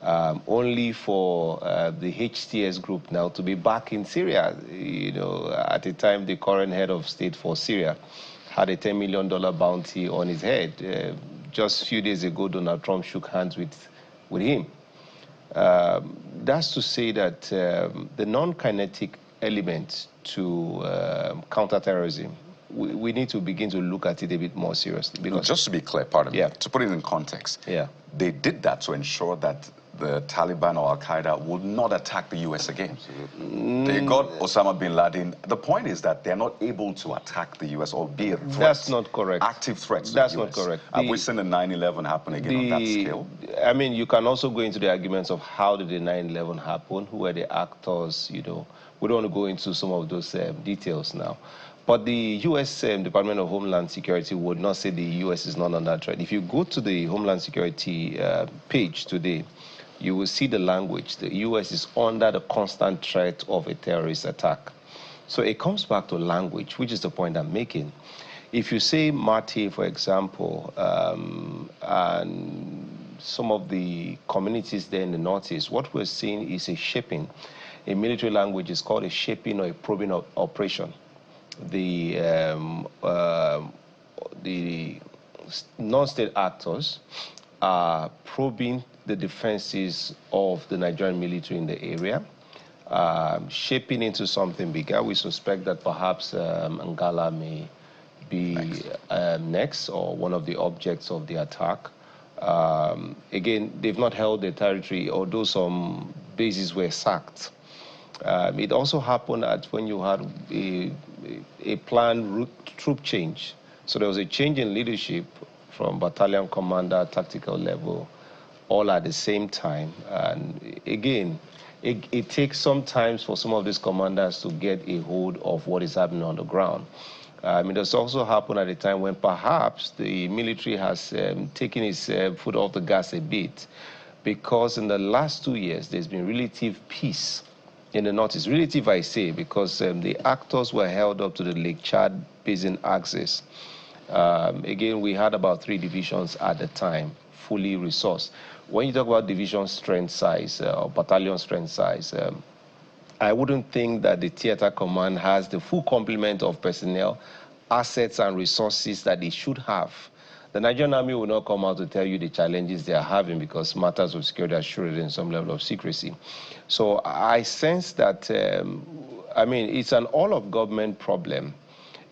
Only for the HTS group now to be back in Syria. You know, at the time, the current head of state for Syria had a $10 million bounty on his head. Just a few days ago, Donald Trump shook hands with him. That's to say that the non-kinetic element to counterterrorism, we need to begin to look at it a bit more seriously. Because just to be clear, pardon me, to put it in context, they did that to ensure that the Taliban or Al-Qaeda would not attack the U.S. again. They got Osama bin Laden. The point is that they're not able to attack the U.S. or be a threat. That's not correct. Active threats to That's the U.S. not correct. Have we seen the 9/11 happen again on that scale? I mean, you can also go into the arguments of how did the 9/11 happen, who were the actors, you know. We don't want to go into some of those details now. But the U.S. Department of Homeland Security would not say the U.S. is not under threat. If you go to the Homeland Security page today, you will see the language. The U.S. is under the constant threat of a terrorist attack. So it comes back to language, which is the point I'm making. If you say Mate, for example, and some of the communities there in the Northeast, what we're seeing is a shaping. In military language, it's called a shaping or a probing operation. The non-state actors are probing the defenses of the Nigerian military in the area, shaping into something bigger. We suspect that perhaps Ngala may be next, or one of the objects of the attack. Again, they've not held the territory, although some bases were sacked. It also happened when you had a planned troop change. So there was a change in leadership from battalion commander, tactical level, all at the same time. And again, it takes some time for some of these commanders to get a hold of what is happening on the ground. It has also happened at a time when perhaps the military has taken its foot off the gas a bit, because in the last 2 years, there's been relative peace in the Northeast. Relative, I say, because the actors were held up to the Lake Chad Basin axis. Again, we had about 3 divisions at the time, fully resourced. When you talk about division strength size or battalion strength size, I wouldn't think that the theater command has the full complement of personnel, assets, and resources that they should have. The Nigerian Army will not come out to tell you the challenges they are having, because matters of security are shrouded in some level of secrecy. So I sense that, it's an all-of-government problem.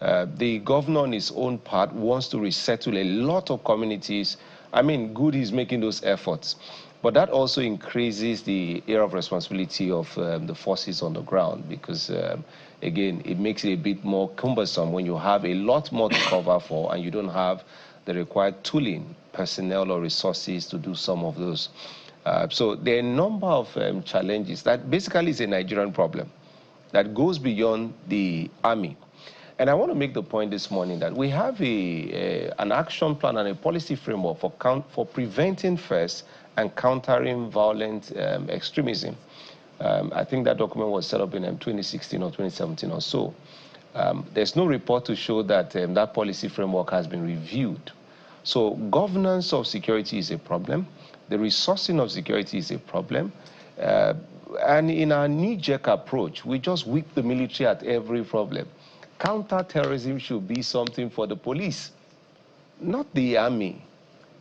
The governor on his own part wants to resettle a lot of communities. Good, he's making those efforts. But that also increases the area of responsibility of the forces on the ground, because, again, it makes it a bit more cumbersome when you have a lot more to cover for and you don't have the required tooling, personnel, or resources to do some of those. So there are a number of challenges that basically is a Nigerian problem that goes beyond the army. And I want to make the point this morning that we have an action plan and a policy framework for preventing first and countering violent extremism. I think that document was set up in 2016 or 2017 or so. There's no report to show that that policy framework has been reviewed. So governance of security is a problem. The resourcing of security is a problem. And in our knee-jerk approach, we just whip the military at every problem. Counter-terrorism should be something for the police, not the army.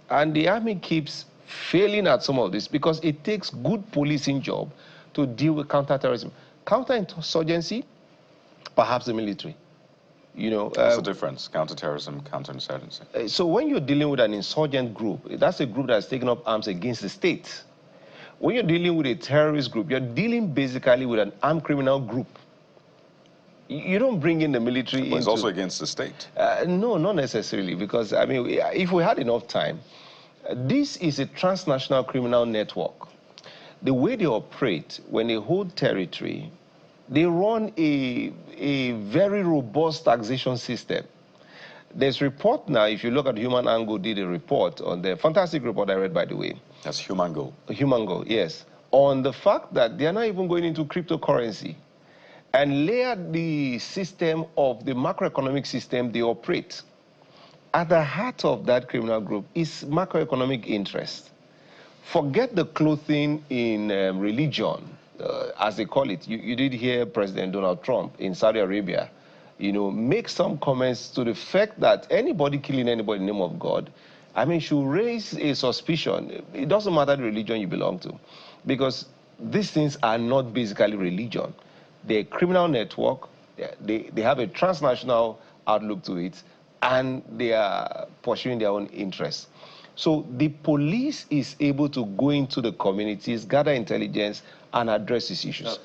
And the army keeps failing at some of this because it takes good policing job to deal with counter-terrorism. Counterinsurgency, perhaps the military. What's the difference? Counter-terrorism, counterinsurgency. So when you're dealing with an insurgent group, that's a group that's taken up arms against the state. When you're dealing with a terrorist group, you're dealing basically with an armed criminal group. You don't bring in the military. But it's also against the state. No, not necessarily, because, if we had enough time, this is a transnational criminal network. The way they operate, when they hold territory, they run a very robust taxation system. There's report now, if you look at Human Angle did a report on the fantastic report I read, by the way. That's Human Go. Human Go, yes. on the fact that they are not even going into cryptocurrency and layer the system of the macroeconomic system they operate. At the heart of that criminal group is macroeconomic interest. Forget the clothing in religion, as they call it. You did hear President Donald Trump in Saudi Arabia, make some comments to the fact that anybody killing anybody in the name of God, should raise a suspicion. It doesn't matter the religion you belong to, because these things are not basically religion. They're a criminal network. They have a transnational outlook to it, and they are pursuing their own interests. So the police is able to go into the communities, gather intelligence, and address these issues.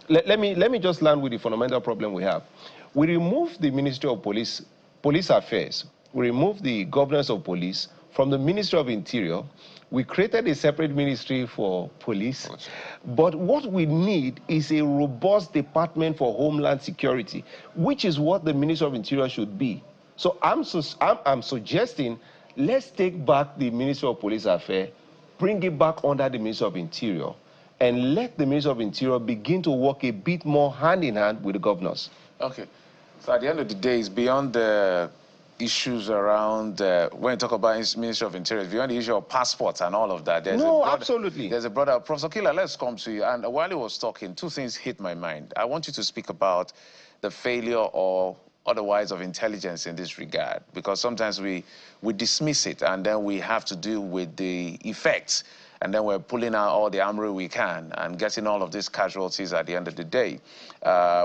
Let me just land with the fundamental problem we have. We removed the Ministry of Police Affairs. We removed the governance of police from the Ministry of Interior. We created a separate ministry for police. But what we need is a robust Department for Homeland Security, which is what the Ministry of Interior should be. So I'm suggesting, let's take back the Ministry of Police Affairs, bring it back under the Ministry of Interior, and let the Ministry of Interior begin to work a bit more hand-in-hand with the governors. Okay. So at the end of the day, it's beyond the issues around, when you talk about Ministry of Interior, beyond the issue of passports and all of that. Absolutely. There's a brother, Professor Kila, let's come to you. And while he was talking, two things hit my mind. I want you to speak about the failure or otherwise of intelligence in this regard, because sometimes we dismiss it and then we have to deal with the effects, and then we're pulling out all the armory we can and getting all of these casualties at the end of the day,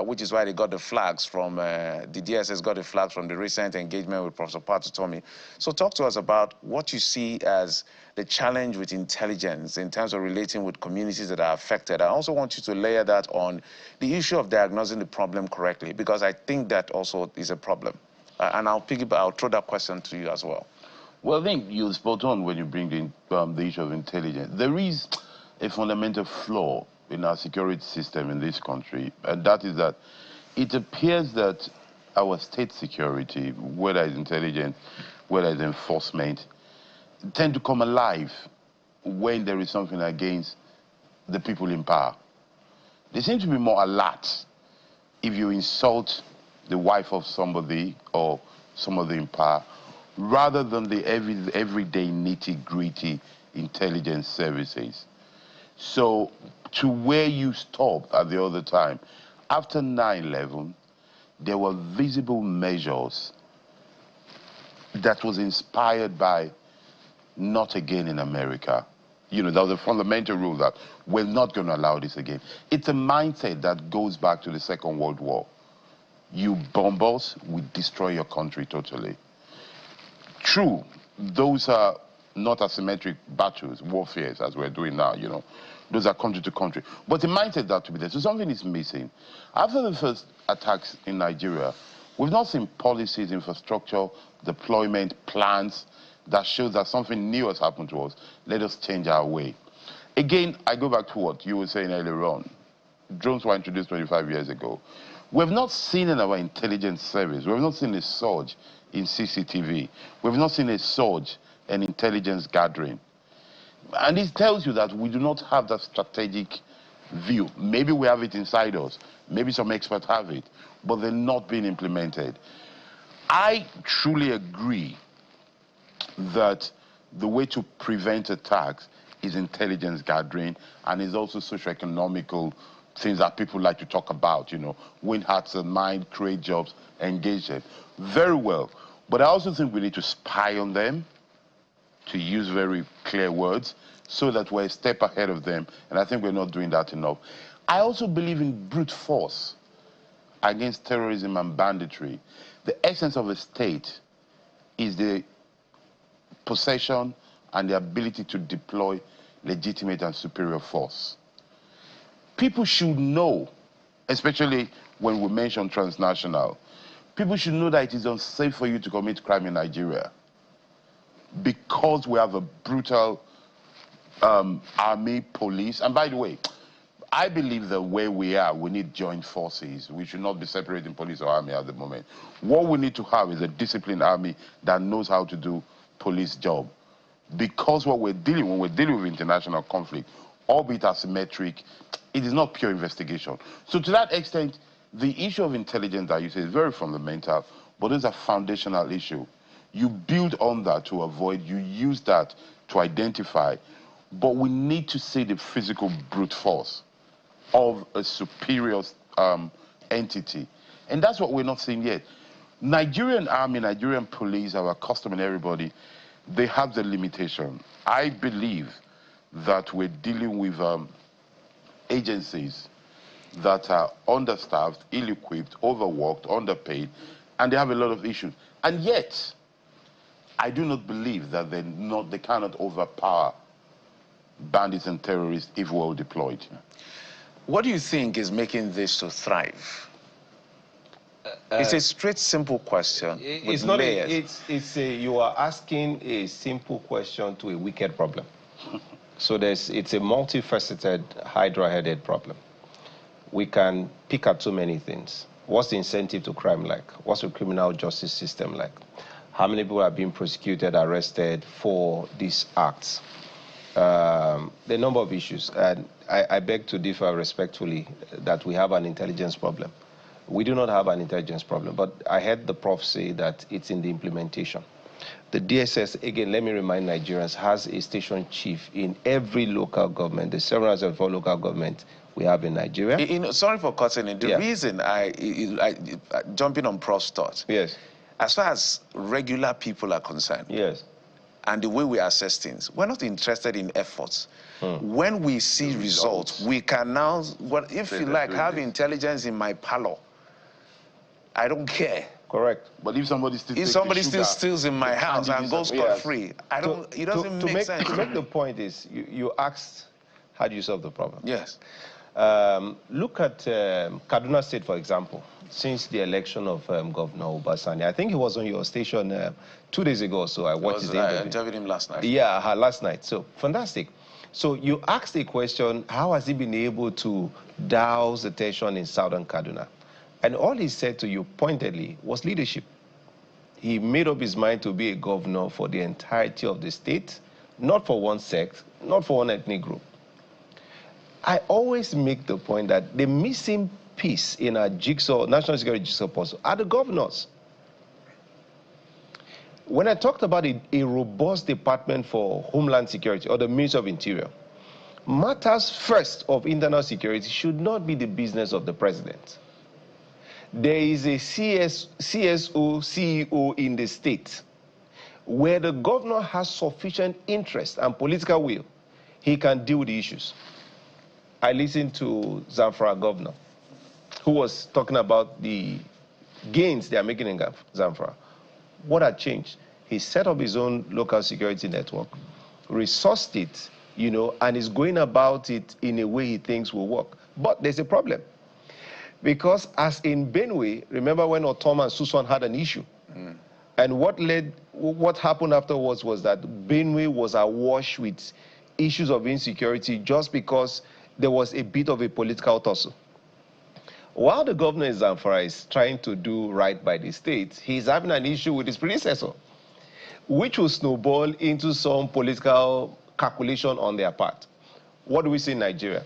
which is why they got the flags from, the DSS got the flags from the recent engagement with Professor Patutomi. So talk to us about what you see as the challenge with intelligence in terms of relating with communities that are affected. I also want you to layer that on the issue of diagnosing the problem correctly, because I think that also is a problem. And I'll throw that question to you as well. Well, I think you're spot on when you bring in the issue of intelligence. There is a fundamental flaw in our security system in this country, and that is that it appears that our state security, whether it's intelligence, whether it's enforcement, tend to come alive when there is something against the people in power. They seem to be more alert if you insult the wife of somebody or somebody in power, rather than the everyday nitty-gritty intelligence services. So to where you stopped at the other time, after 9/11, there were visible measures that was inspired by not again in America. There was a fundamental rule that we're not going to allow this again. It's a mindset that goes back to the Second World War. You bomb us, we destroy your country totally. True, those are not asymmetric battles, warfares, as we're doing now, Those are country to country. But the mindset that to be there. So something is missing. After the first attacks in Nigeria, we've not seen policies, infrastructure, deployment, plans that shows that something new has happened to us. Let us change our way. Again, I go back to what you were saying earlier on. Drones were introduced 25 years ago. We've not seen in our intelligence service, we've not seen a surge in CCTV. We've not seen a surge in intelligence gathering. And it tells you that we do not have that strategic view. Maybe we have it inside us. Maybe some experts have it, but they're not being implemented. I truly agree that the way to prevent attacks is intelligence gathering, and is also socio-economical things that people like to talk about, win hearts and minds, create jobs, engage them. Very well. But I also think we need to spy on them, to use very clear words, so that we're a step ahead of them, and I think we're not doing that enough. I also believe in brute force against terrorism and banditry. The essence of a state is the possession and the ability to deploy legitimate and superior force. People should know, especially when we mention transnational, people should know that it is unsafe for you to commit crime in Nigeria because we have a brutal army, police. And by the way, I believe that where we are, we need joint forces. We should not be separating police or army at the moment. What we need to have is a disciplined army that knows how to do police job. Because when we're dealing with international conflict, albeit asymmetric, it is not pure investigation. So to that extent, the issue of intelligence that you say is very fundamental, but it's a foundational issue. You build on that to avoid, you use that to identify, but we need to see the physical brute force of a superior entity. And that's what we're not seeing yet. Nigerian army, Nigerian police, our custom and everybody, they have the limitation. I believe that we're dealing with agencies that are understaffed, ill-equipped, overworked, underpaid, and they have a lot of issues. And yet, I do not believe that they cannot overpower bandits and terrorists if well deployed. What do you think is making this to thrive? It's a straight, simple question. It's not you are asking a simple question to a wicked problem. So it's a multifaceted, hydra-headed problem. We can pick at so many things. What's the incentive to crime like? What's the criminal justice system like? How many people are being prosecuted, arrested for these acts? The number of issues. And I beg to differ respectfully that we have an intelligence problem. We do not have an intelligence problem, but I heard the prof say that it's in the implementation. The DSS, again, let me remind Nigerians, has a station chief in every local government, the 704 local government we have in Nigeria. Sorry for cutting in. The reason I jumping on prof's thought. Yes. As far as regular people are concerned. Yes. And the way we assess things, we're not interested in efforts. When we see results, we can now, if you like, have intelligence in my parlor. I don't care. Correct. But if somebody still steals in my house and goes scot-free, it doesn't make sense. To make the point is, you asked, how do you solve the problem? Yes. Look at Kaduna State, for example. Since the election of Governor Obasani, I think he was on your station 2 days ago, so I watched his interview. I interviewed him last night. Yeah, last night. So, fantastic. So you asked a question, how has he been able to douse the tension in southern Kaduna? And all he said to you pointedly was leadership. He made up his mind to be a governor for the entirety of the state, not for one sect, not for one ethnic group. I always make the point that the missing piece in our jigsaw, national security jigsaw puzzle, are the governors. When I talked about a robust department for Homeland Security or the Ministry of Interior, matters first of internal security should not be the business of the president. There is a CSO, CEO in the state where the governor has sufficient interest and political will, he can deal with the issues. I listened to Zamfara governor, who was talking about the gains they are making in Zamfara. What had changed? He set up his own local security network, resourced it, and is going about it in a way he thinks will work. But there's a problem. Because as in Benue, remember when Otom and Susan had an issue? And what happened afterwards was that Benue was awash with issues of insecurity just because there was a bit of a political tussle. While the governor in Zamfara is trying to do right by the state, he's having an issue with his predecessor, which will snowball into some political calculation on their part. What do we see in Nigeria?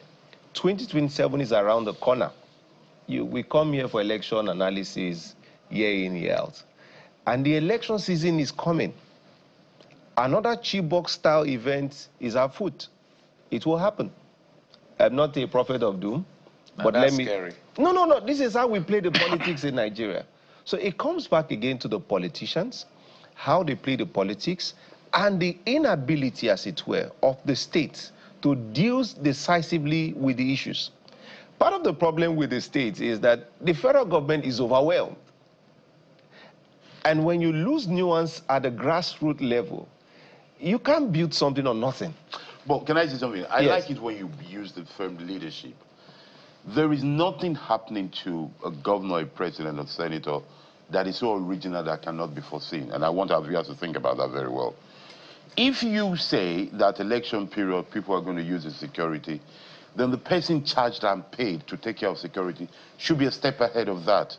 2027 is around the corner. We come here for election analysis year in, year out. And the election season is coming. Another Chibok-style event is afoot. It will happen. I'm not a prophet of doom. But that's scary. No. This is how we play the politics in Nigeria. So it comes back again to the politicians, how they play the politics, and the inability, as it were, of the state to deal decisively with the issues. Part of the problem with the state is that the federal government is overwhelmed. And when you lose nuance at the grassroots level, you can't build something on nothing. But can I say something? I like it when you use the term leadership. There is nothing happening to a governor, a president, or senator that is so original that cannot be foreseen. And I want our viewers to think about that very well. If you say that election period, people are going to use the security, then the person charged and paid to take care of security should be a step ahead of that.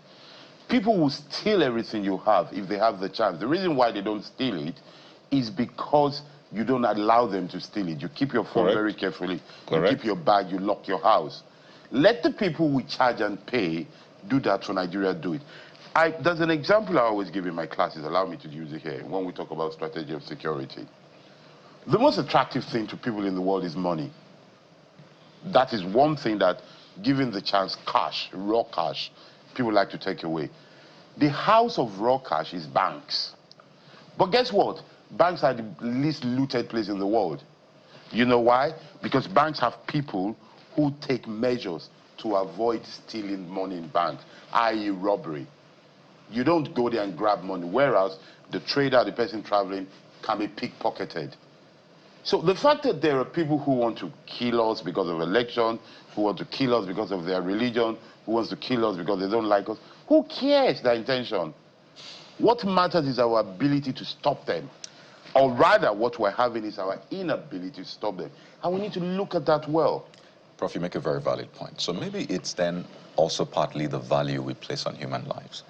People will steal everything you have if they have the chance. The reason why they don't steal it is because you don't allow them to steal it. You keep your phone very carefully. You keep your bag, you lock your house. Let the people who charge and pay do that for Nigeria, do it. There's an example I always give in my classes, allow me to use it here, when we talk about strategy of security. The most attractive thing to people in the world is money. That is one thing that, given the chance, cash, raw cash, people like to take away. The house of raw cash is banks. But guess what? Banks are the least looted place in the world. You know why? Because banks have people who take measures to avoid stealing money in banks, i.e. robbery. You don't go there and grab money, whereas the trader, the person traveling, can be pickpocketed. So the fact that there are people who want to kill us because of election, who want to kill us because of their religion, who wants to kill us because they don't like us, who cares their intention? What matters is our ability to stop them. Or rather, what we're having is our inability to stop them. And we need to look at that well. Prof, you make a very valid point. So maybe it's then also partly the value we place on human lives.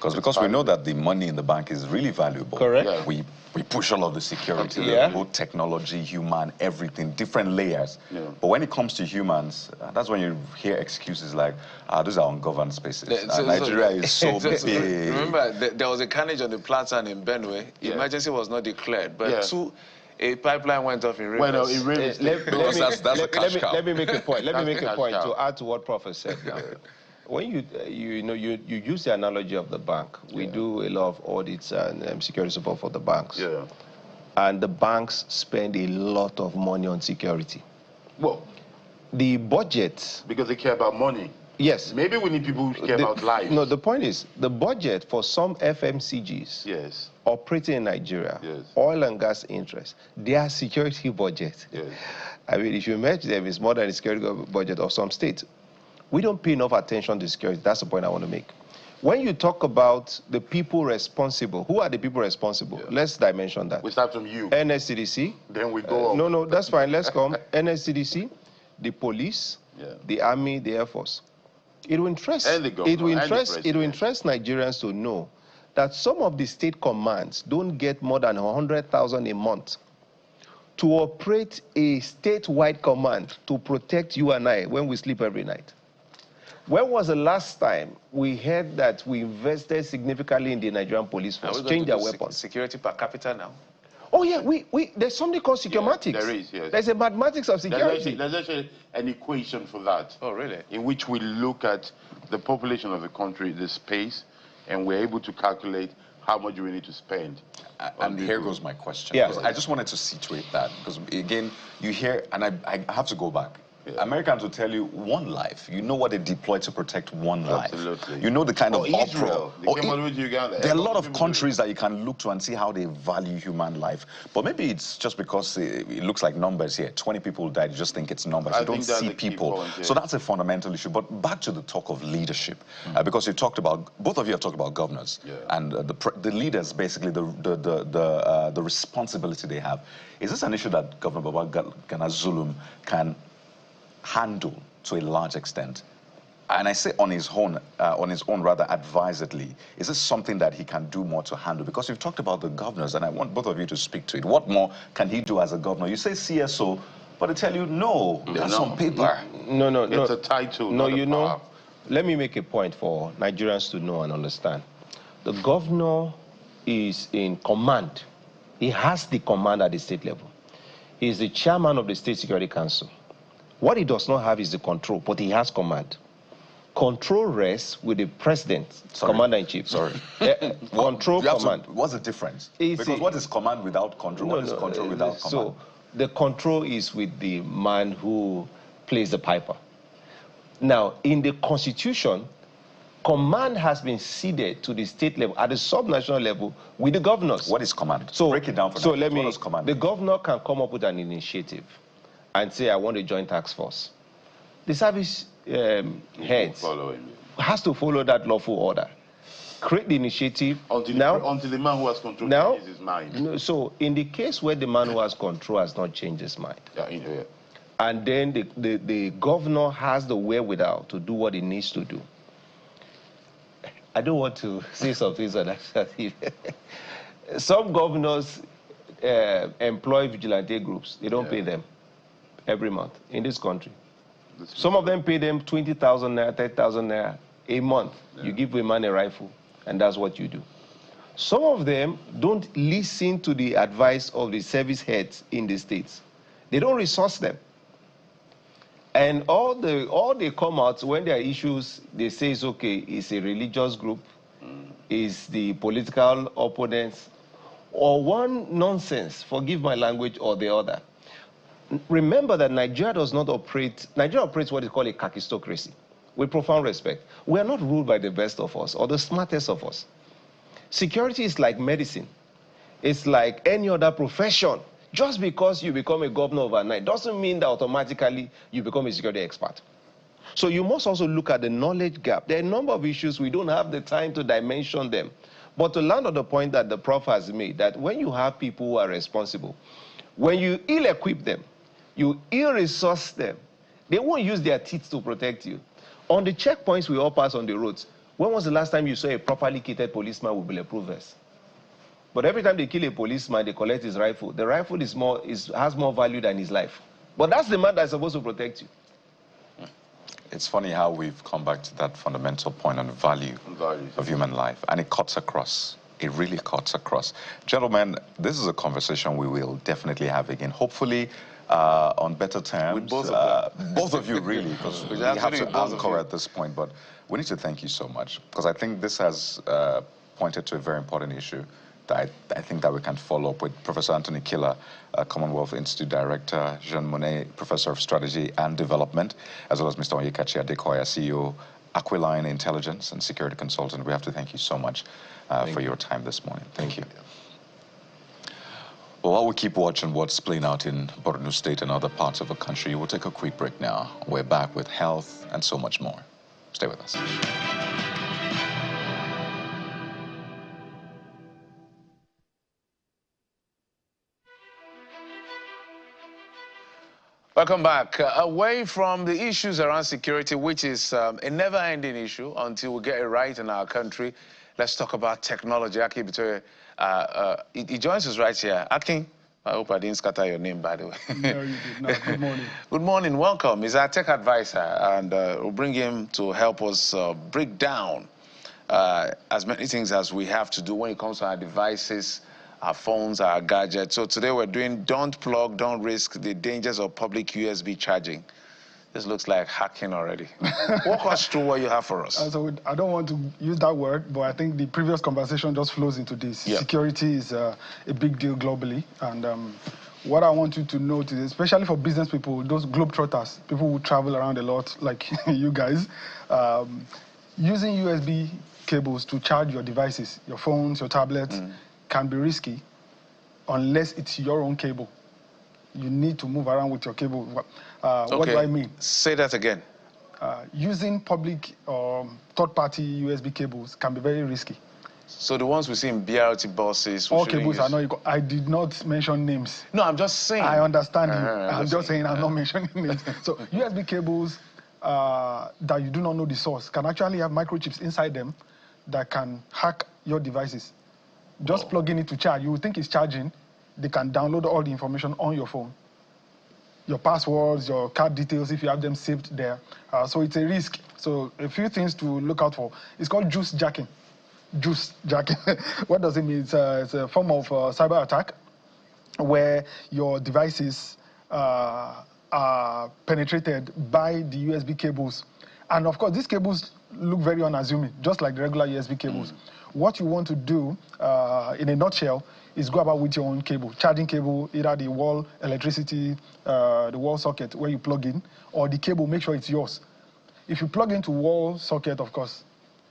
Because we know that the money in the bank is really valuable. Correct. Yeah. We push all of the security, both technology, human, everything, different layers. Yeah. But when it comes to humans, that's when you hear excuses like, these are ungoverned spaces. Nigeria is so big. Remember, there was a carnage on the plaza in Benue. Yeah. Emergency was not declared, but a pipeline went off in Rivers. Let me make a point. Let me make a point to add to what Prof said. When you use the analogy of the bank, we do a lot of audits and security support for the banks. Yeah. And the banks spend a lot of money on security. Well, the budget... Because they care about money. Yes. Maybe we need people who care about life. No, the point is, the budget for some FMCGs operating in Nigeria, oil and gas interests, their security budget. Yes. I mean, if you imagine them, it's more than the security budget of some states. We don't pay enough attention to security. That's the point I want to make. When you talk about the people responsible, who are the people responsible? Let's dimension that. We start from you. NSCDC. Then we go No, that's fine. Let's come. NSCDC, the police, the army, the Air Force. It will interest Nigerians to know that some of the state commands don't get more than 100,000 a month to operate a statewide command to protect you and I when we sleep every night. When was the last time we heard that we invested significantly in the Nigerian police force, change their weapons? Security per capita now? Oh yeah, there's something called securitics. There is, yes. There's a mathematics of security. There's actually an equation for that. Oh, really? In which we look at the population of the country, the space, and we're able to calculate how much do we need to spend. And here goes my question. Yeah. I just wanted to situate that, because again, you hear, and I have to go back. Americans will tell you one life. You know what they deploy to protect one life. Absolutely. You know the kind of Israel. There are a lot of countries that you can look to and see how they value human life. But maybe it's just because it looks like numbers here. 20 people died. You just think it's numbers. You don't see people. So that's a fundamental issue. But back to the talk of leadership, because you talked about, both of you have talked about governors and the leaders, basically the responsibility they have. Is this an issue that Governor Babagana Zulum can handle to a large extent? And I say on his own rather advisedly. Is this something that he can do more to handle? Because you've talked about the governors, and I want both of you to speak to it. What more can he do as a governor? You say CSO, but they tell you no, that's on paper. No. It's a title. No, you know, let me make a point for Nigerians to know and understand. The governor is in command. He has the command at the state level. He is the chairman of the State Security Council. What he does not have is the control, but he has command. Control rests with the president, commander-in-chief. Control command. What's the difference? Because what is command without control? What is control without command? So the control is with the man who plays the piper. Now, in the Constitution, command has been ceded to the state level, at the subnational level, with the governors. What is command? So break it down for me. What is command? The governor can come up with an initiative and say, I want a joint task force. The service heads has to follow that lawful order. Create the initiative. Until the man who has control changes his mind. So in the case where the man who has control has not changed his mind, and then the governor has the wherewithal to do what he needs to do. I don't want to say some things on that. Some governors employ vigilante groups. They don't pay them every month in this country. Some of them pay them 20,000 naira, 30,000 naira a month. You give a man a rifle, and that's what you do. Some of them don't listen to the advice of the service heads in the states. They don't resource them. And all they come out when there are issues, they say it's okay, it's a religious group, it's the political opponents, or one nonsense, forgive my language, or the other. Remember that Nigeria does not operate, Nigeria operates what is called a kakistocracy, with profound respect. We are not ruled by the best of us or the smartest of us. Security is like medicine. It's like any other profession. Just because you become a governor overnight doesn't mean that automatically you become a security expert. So you must also look at the knowledge gap. There are a number of issues, we don't have the time to dimension them. But to land on the point that the prof has made, that when you have people who are responsible, when you ill-equip them, you ill-resource them, they won't use their teeth to protect you. On the checkpoints we all pass on the roads, when was the last time you saw a properly kitted policeman with bulletproof vest? But every time they kill a policeman, they collect his rifle. The rifle has more value than his life. But that's the man that's supposed to protect you. It's funny how we've come back to that fundamental point on value of human life. And it cuts across. It really cuts across. Gentlemen, this is a conversation we will definitely have again. Hopefully, on better terms. With both of them. Both of you, really, because we have to anchor at this point. But we need to thank you so much, because I think this has pointed to a very important issue that I think that we can follow up with. Professor Anthony Killer, Commonwealth Institute Director, Jean Monnet, Professor of Strategy and Development, as well as Mr. Onyekachi Adekoya, CEO, Aquiline Intelligence and Security Consultant. We have to thank you so much for your time this morning. Thank you. Well, while we keep watching what's playing out in Borno State and other parts of the country, we'll take a quick break now. We're back with health and so much more. Stay with us. Welcome back. Away from the issues around security, which is a never-ending issue until we get it right in our country, let's talk about technology. Aki Bitoye, he joins us right here. Aki, I hope I didn't scatter your name, by the way. No, you did not. Good morning. Good morning. Welcome. He's our tech advisor, and we'll bring him to help us break down as many things as we have to do when it comes to our devices, our phones, our gadgets. So today we're doing don't plug, don't risk the dangers of public USB charging. This looks like hacking already. Walk us through what you have for us. So I don't want to use that word, but I think the previous conversation just flows into this. Yep. Security is a big deal globally. And what I want you to note is, especially for business people, those globetrotters, people who travel around a lot, like you guys, using USB cables to charge your devices, your phones, your tablets, can be risky unless it's your own cable. You need to move around with your cable. What do I mean? Say that again. Using public third-party USB cables can be very risky. So the ones we see in BRT buses... All cables are not equal. I did not mention names. No, I'm just saying. I understand you. I'm just saying I'm not mentioning names. So USB cables that you do not know the source can actually have microchips inside them that can hack your devices. Just plugging it to charge, you would think it's charging. They can download all the information on your phone. Your passwords, your card details, if you have them saved there. So it's a risk. So a few things to look out for. It's called juice jacking. Juice jacking. What does it mean? It's a form of cyber attack where your devices are penetrated by the USB cables. And of course, these cables look very unassuming, just like the regular USB cables. What you want to do, in a nutshell, is go about with your own cable, charging cable, either the wall electricity, the wall socket where you plug in, or the cable, make sure it's yours. If you plug into wall socket, of course,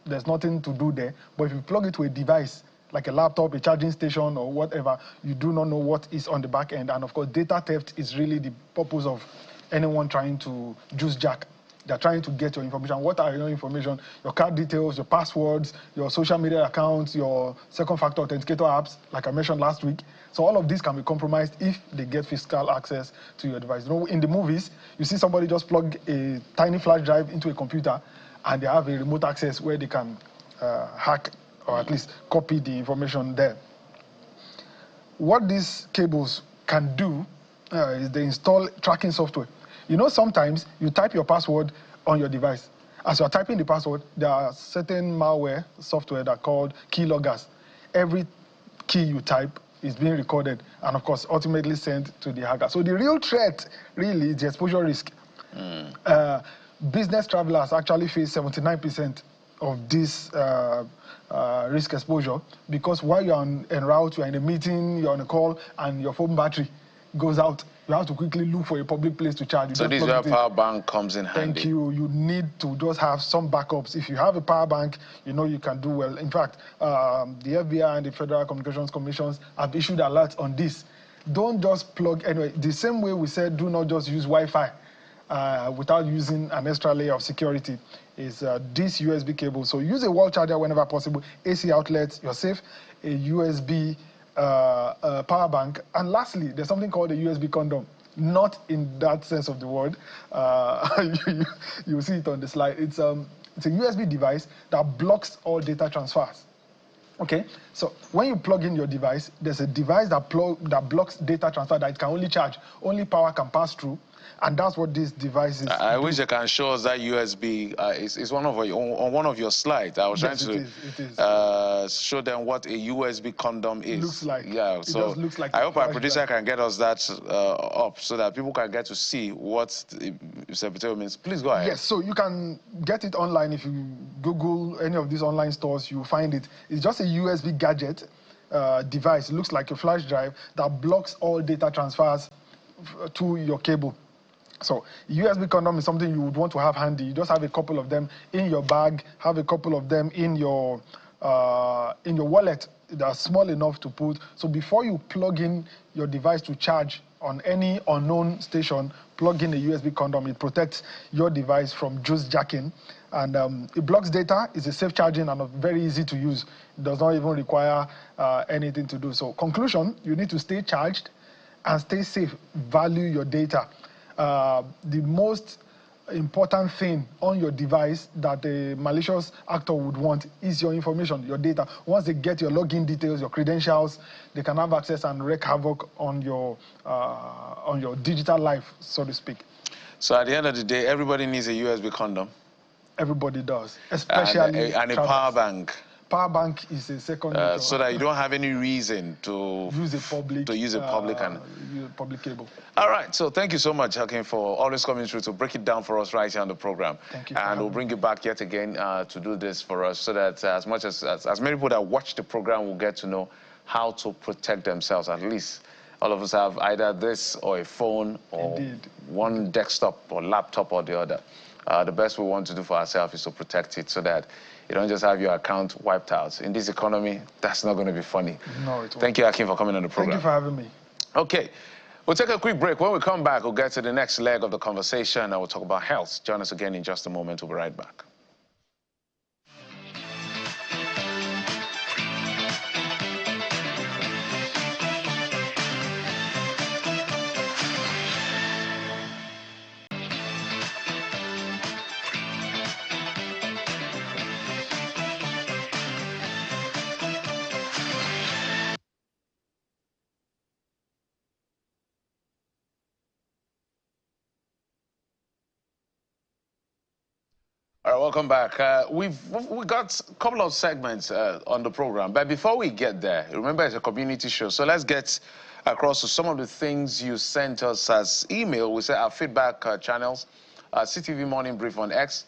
there's nothing to do there. But if you plug it to a device, like a laptop, a charging station, or whatever, you do not know what is on the back end. And of course, data theft is really the purpose of anyone trying to juice jack. They're trying to get your information. What are your information? Your card details, your passwords, your social media accounts, your second-factor authenticator apps, like I mentioned last week. So all of these can be compromised if they get physical access to your device. You know, in the movies, you see somebody just plug a tiny flash drive into a computer, and they have a remote access where they can hack or at least copy the information there. what these cables can do is they install tracking software. You know, sometimes you type your password on your device. As you're typing the password, there are certain malware software that are called keyloggers. Every key you type is being recorded and, of course, ultimately sent to the hacker. So the real threat, really, is the exposure risk. Business travelers actually face 79% of this risk exposure, because while you're en route, you're in a meeting, you're on a call, and your phone battery goes out, you have to quickly look for a public place to charge. So this is where power bank comes in handy. Thank you. You need to just have some backups. If you have a power bank, you know you can do well. In fact, the FBI and the Federal Communications Commissions have issued alerts on this. Don't just plug anyway. The same way we said do not just use Wi-Fi without using an extra layer of security is this USB cable. So use a wall charger whenever possible, AC outlets, you're safe, a USB power bank, and lastly, there's something called a USB condom. Not in that sense of the word. You'll see it on the slide. It's a USB device that blocks all data transfers. Okay, so when you plug in your device, there's a device that blocks data transfer that it can only charge. Only power can pass through. And that's what this device is. I wish you can show us that USB. It's on one of your slides. I was trying to show them what a USB condom is. Looks like. Yeah, so it looks like I hope our producer can get us that up so that people can get to see what Sepeteo means. Please go ahead. Yes, so you can get it online. If you Google any of these online stores, you'll find it. It's just a USB gadget device. It looks like a flash drive that blocks all data transfers to your cable. So USB condom is something you would want to have handy. You just have a couple of them in your bag, have a couple of them in your wallet that are small enough to put. So before you plug in your device to charge on any unknown station, plug in a USB condom. It protects your device from juice jacking. And it blocks data. It's a safe charging and very easy to use. It does not even require anything to do. So conclusion, you need to stay charged and stay safe. Value your data. The most important thing on your device that a malicious actor would want is your information, your data. Once they get your login details, your credentials, they can have access and wreak havoc on your digital life, so to speak. So at the end of the day, everybody needs a USB condom. Everybody does, especially and a power bank. Power bank is a second nature. So that you don't have any reason to use a public cable. All right, so thank you so much, Hakim, for always coming through to break it down for us right here on the program. Thank you. And we'll bring you back yet again to do this for us, so that as many people that watch the program will get to know how to protect themselves. At least all of us have either this or a phone or one desktop or laptop or the other. The best we want to do for ourselves is to protect it, so that you don't just have your account wiped out. In this economy, that's not going to be funny. No, it won't. Thank you, Hakim, for coming on the program. Thank you for having me. Okay, we'll take a quick break. When we come back, we'll get to the next leg of the conversation, and we'll talk about health. Join us again in just a moment. We'll be right back. All right, welcome back. We've got a couple of segments on the program, but before we get there, remember it's a community show, so let's get across to some of the things you sent us as email. We say our feedback channels, CTV Morning Brief on X,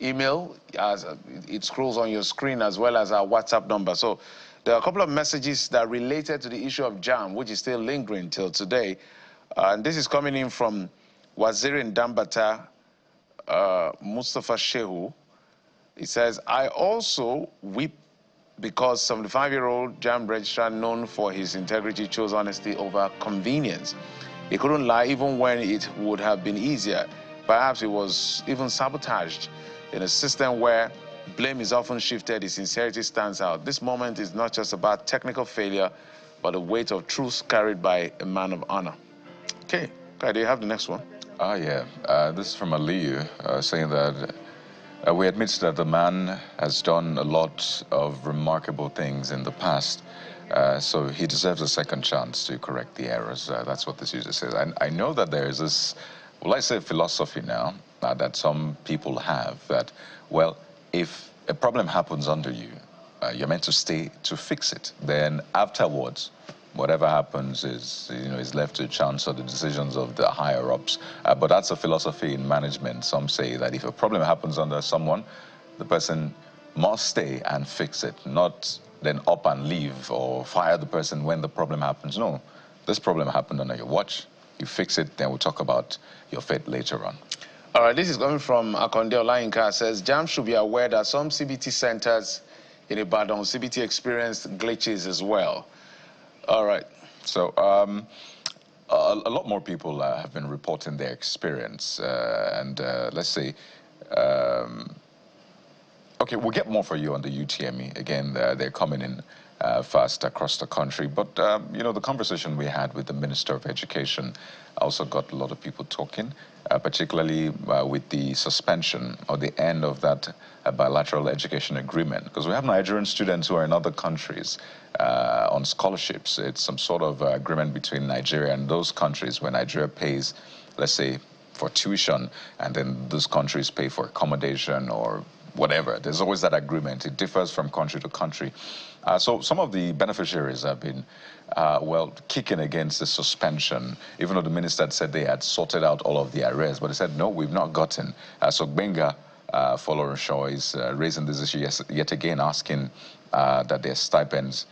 email, as it scrolls on your screen, as well as our WhatsApp number. So there are a couple of messages that are related to the issue of JAMB, which is still lingering till today. And this is coming in from Waziri Ndambata, Mustafa Shehu. He says, I also weep because 75-year-old JAMB registrar known for his integrity chose honesty over convenience. He couldn't lie even when it would have been easier. Perhaps he was even sabotaged. In a system where blame is often shifted, his sincerity stands out. This moment is not just about technical failure, but the weight of truth carried by a man of honor. Okay, do you have the next one? Yeah. This is from Aliyu, saying that we admit that the man has done a lot of remarkable things in the past, So he deserves a second chance to correct the errors. That's what this user says. I know that there is this, well, I say philosophy now, that some people have that, well, if a problem happens under you, you're meant to stay to fix it. Then afterwards, whatever happens is, is left to chance or the decisions of the higher ups. But that's a philosophy in management. Some say that if a problem happens under someone, the person must stay and fix it, not then up and leave or fire the person when the problem happens. No, this problem happened under your watch. You fix it, then we'll talk about your fate later on. All right, this is coming from Akonde Olayinka. Says, JAMB should be aware that some CBT centers in Ibadan, CBT experienced glitches as well. All right. So a lot more people have been reporting their experience. Let's say, okay, we'll get more for you on the UTME. Again, they're coming in fast across the country. But, the conversation we had with the Minister of Education also got a lot of people talking, particularly with the suspension or the end of that bilateral education agreement. Because we have Nigerian students who are in other countries on scholarships. It's some sort of agreement between Nigeria and those countries where Nigeria pays, let's say, for tuition, and then those countries pay for accommodation or whatever. There's always that agreement. It differs from country to country. So some of the beneficiaries have been, kicking against the suspension, even though the minister had said they had sorted out all of the arrears. But they said, no, we've not gotten. So Benga, Following Shaw, is raising this issue yet again, asking that their stipends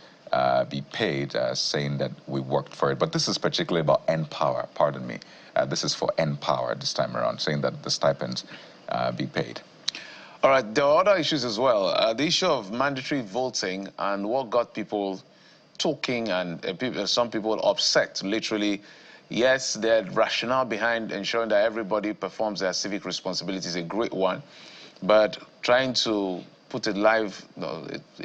be paid, saying that we worked for it. But this is particularly about N-Power, pardon me. This is for N-Power this time around, saying that the stipends be paid. All right, there are other issues as well. The issue of mandatory voting and what got people talking and some people upset, literally. Yes, the rationale behind ensuring that everybody performs their civic responsibility is a great one, but trying to put a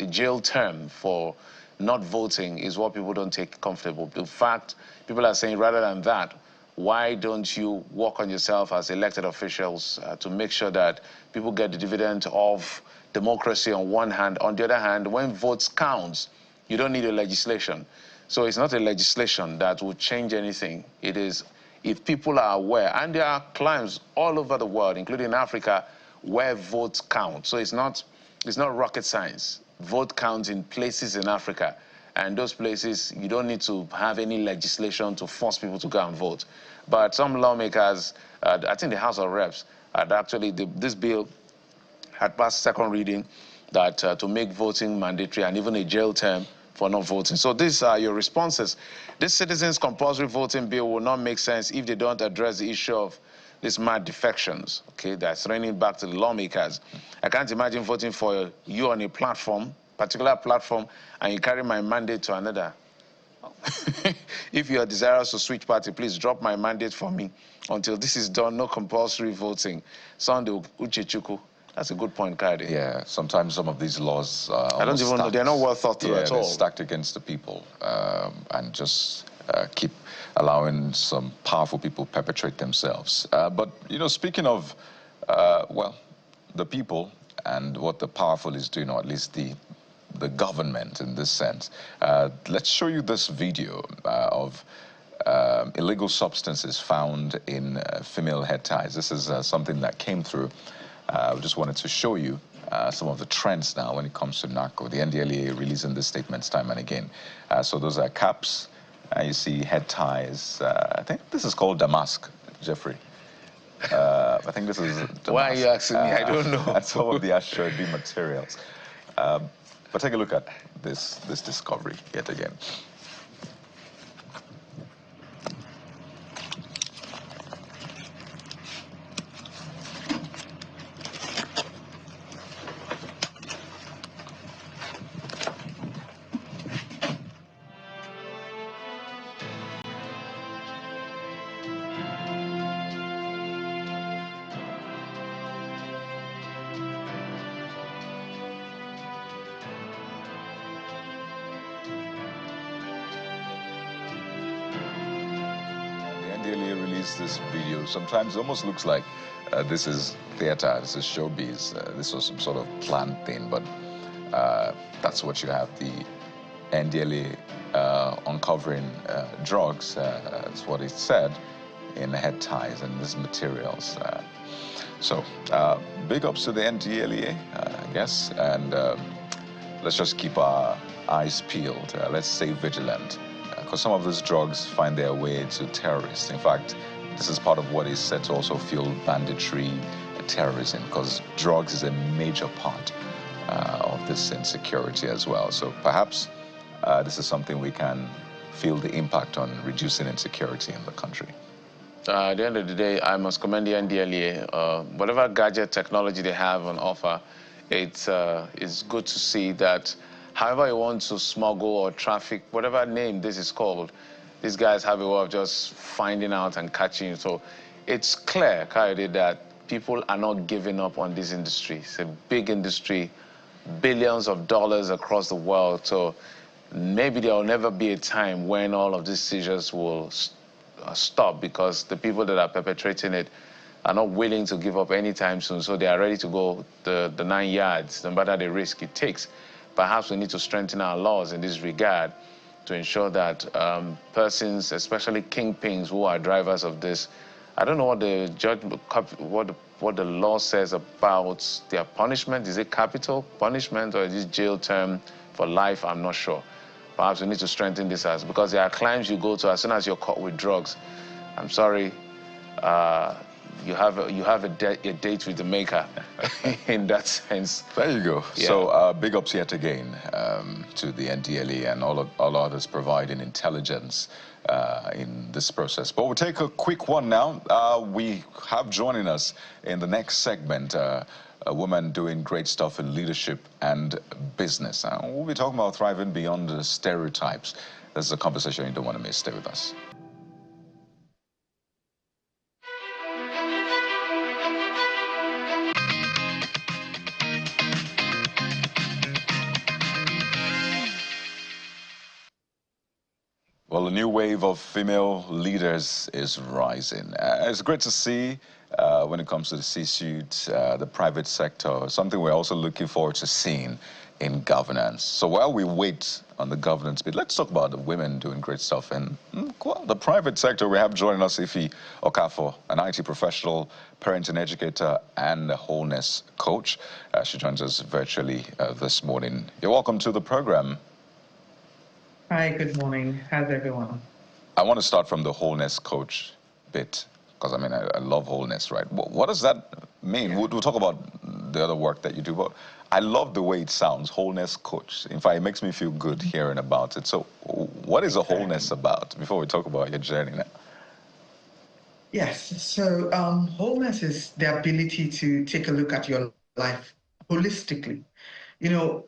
jail term for not voting is what people don't take comfortable. In fact, people are saying rather than that, why don't you work on yourself as elected officials to make sure that people get the dividend of democracy on one hand. On the other hand, when votes count, you don't need a legislation. So it's not a legislation that will change anything. It is if people are aware, and there are climes all over the world, including Africa, where votes count. So it's not rocket science. Vote counts in places in Africa. And those places, you don't need to have any legislation to force people to go and vote. But some lawmakers, I think the House of Reps, had actually, this bill had passed second reading that to make voting mandatory and even a jail term for not voting. So these are your responses. This citizens' compulsory voting bill will not make sense if they don't address the issue of these mad defections. Okay, that's running back to the lawmakers. I can't imagine voting for you on a platform, particular platform, and you carry my mandate to another. If you are desirous to switch party, please drop my mandate for me. Until this is done, no compulsory voting. Sunday Uchechukwu. That's a good point, Kadi. Yeah, sometimes some of these laws I don't even know. They're not well thought through at all. They're stacked against the people and just keep allowing some powerful people perpetrate themselves. But, speaking of, the people and what the powerful is doing, or at least the government in this sense, let's show you this video of illegal substances found in female head ties. This is something that came through. We just wanted to show you some of the trends now when it comes to narco. The NDLEA releasing these statements time and again. So those are caps. You see head ties. I think this is called damask, Jeffrey. I think this is damask. Why are you asking me? I don't know. And some of the assured materials. But take a look at this discovery yet again. Released this video. Sometimes it almost looks like this is theater, this is showbiz, this was some sort of planned thing, but that's what you have. The NDLA uncovering drugs, that's what it said, in head ties and these materials. So big ups to the NDLA, I guess, and let's just keep our eyes peeled. Let's stay vigilant, because some of these drugs find their way to terrorists. In fact, this is part of what is said to also fuel banditry, terrorism, because drugs is a major part of this insecurity as well. So perhaps this is something we can feel the impact on reducing insecurity in the country. At the end of the day, I must commend the NDLEA. Whatever gadget technology they have on offer, it's good to see that however you want to smuggle or traffic, whatever name this is called, these guys have a way of just finding out and catching you. So it's clear, Kayode, that people are not giving up on this industry. It's a big industry, billions of dollars across the world. So maybe there will never be a time when all of these seizures will stop, because the people that are perpetrating it are not willing to give up anytime soon. So they are ready to go the 9 yards, no matter the risk it takes. Perhaps we need to strengthen our laws in this regard to ensure that persons, especially kingpins who are drivers of this, I don't know what the judge, what the law says about their punishment. Is it capital punishment or is it jail term for life? I'm not sure. Perhaps we need to strengthen this, because there are climes you go to as soon as you're caught with drugs. I'm sorry, you have a date with the maker in that sense. There you go. Yeah. So big ups yet again to the NDLE and all others providing intelligence in this process. But we'll take a quick one now. We have joining us in the next segment a woman doing great stuff in leadership and business. We'll be talking about thriving beyond the stereotypes. This is a conversation you don't want to miss. Stay with us. Well, a new wave of female leaders is rising. It's great to see when it comes to the C-suite, the private sector, something we're also looking forward to seeing in governance. So while we wait on the governance bit, let's talk about the women doing great stuff in the private sector. We have joining us Ife Okafor, an IT professional, parenting educator, and a wholeness coach. She joins us virtually this morning. You're welcome to the program. Hi, good morning. How's everyone? I want to start from the wholeness coach bit, because I mean, I love wholeness, right? What does that mean? Yeah. We'll talk about the other work that you do, but I love the way it sounds, wholeness coach. In fact, it makes me feel good hearing about it. So what is a wholeness about, before we talk about your journey now? Yes, so wholeness is the ability to take a look at your life holistically. You know,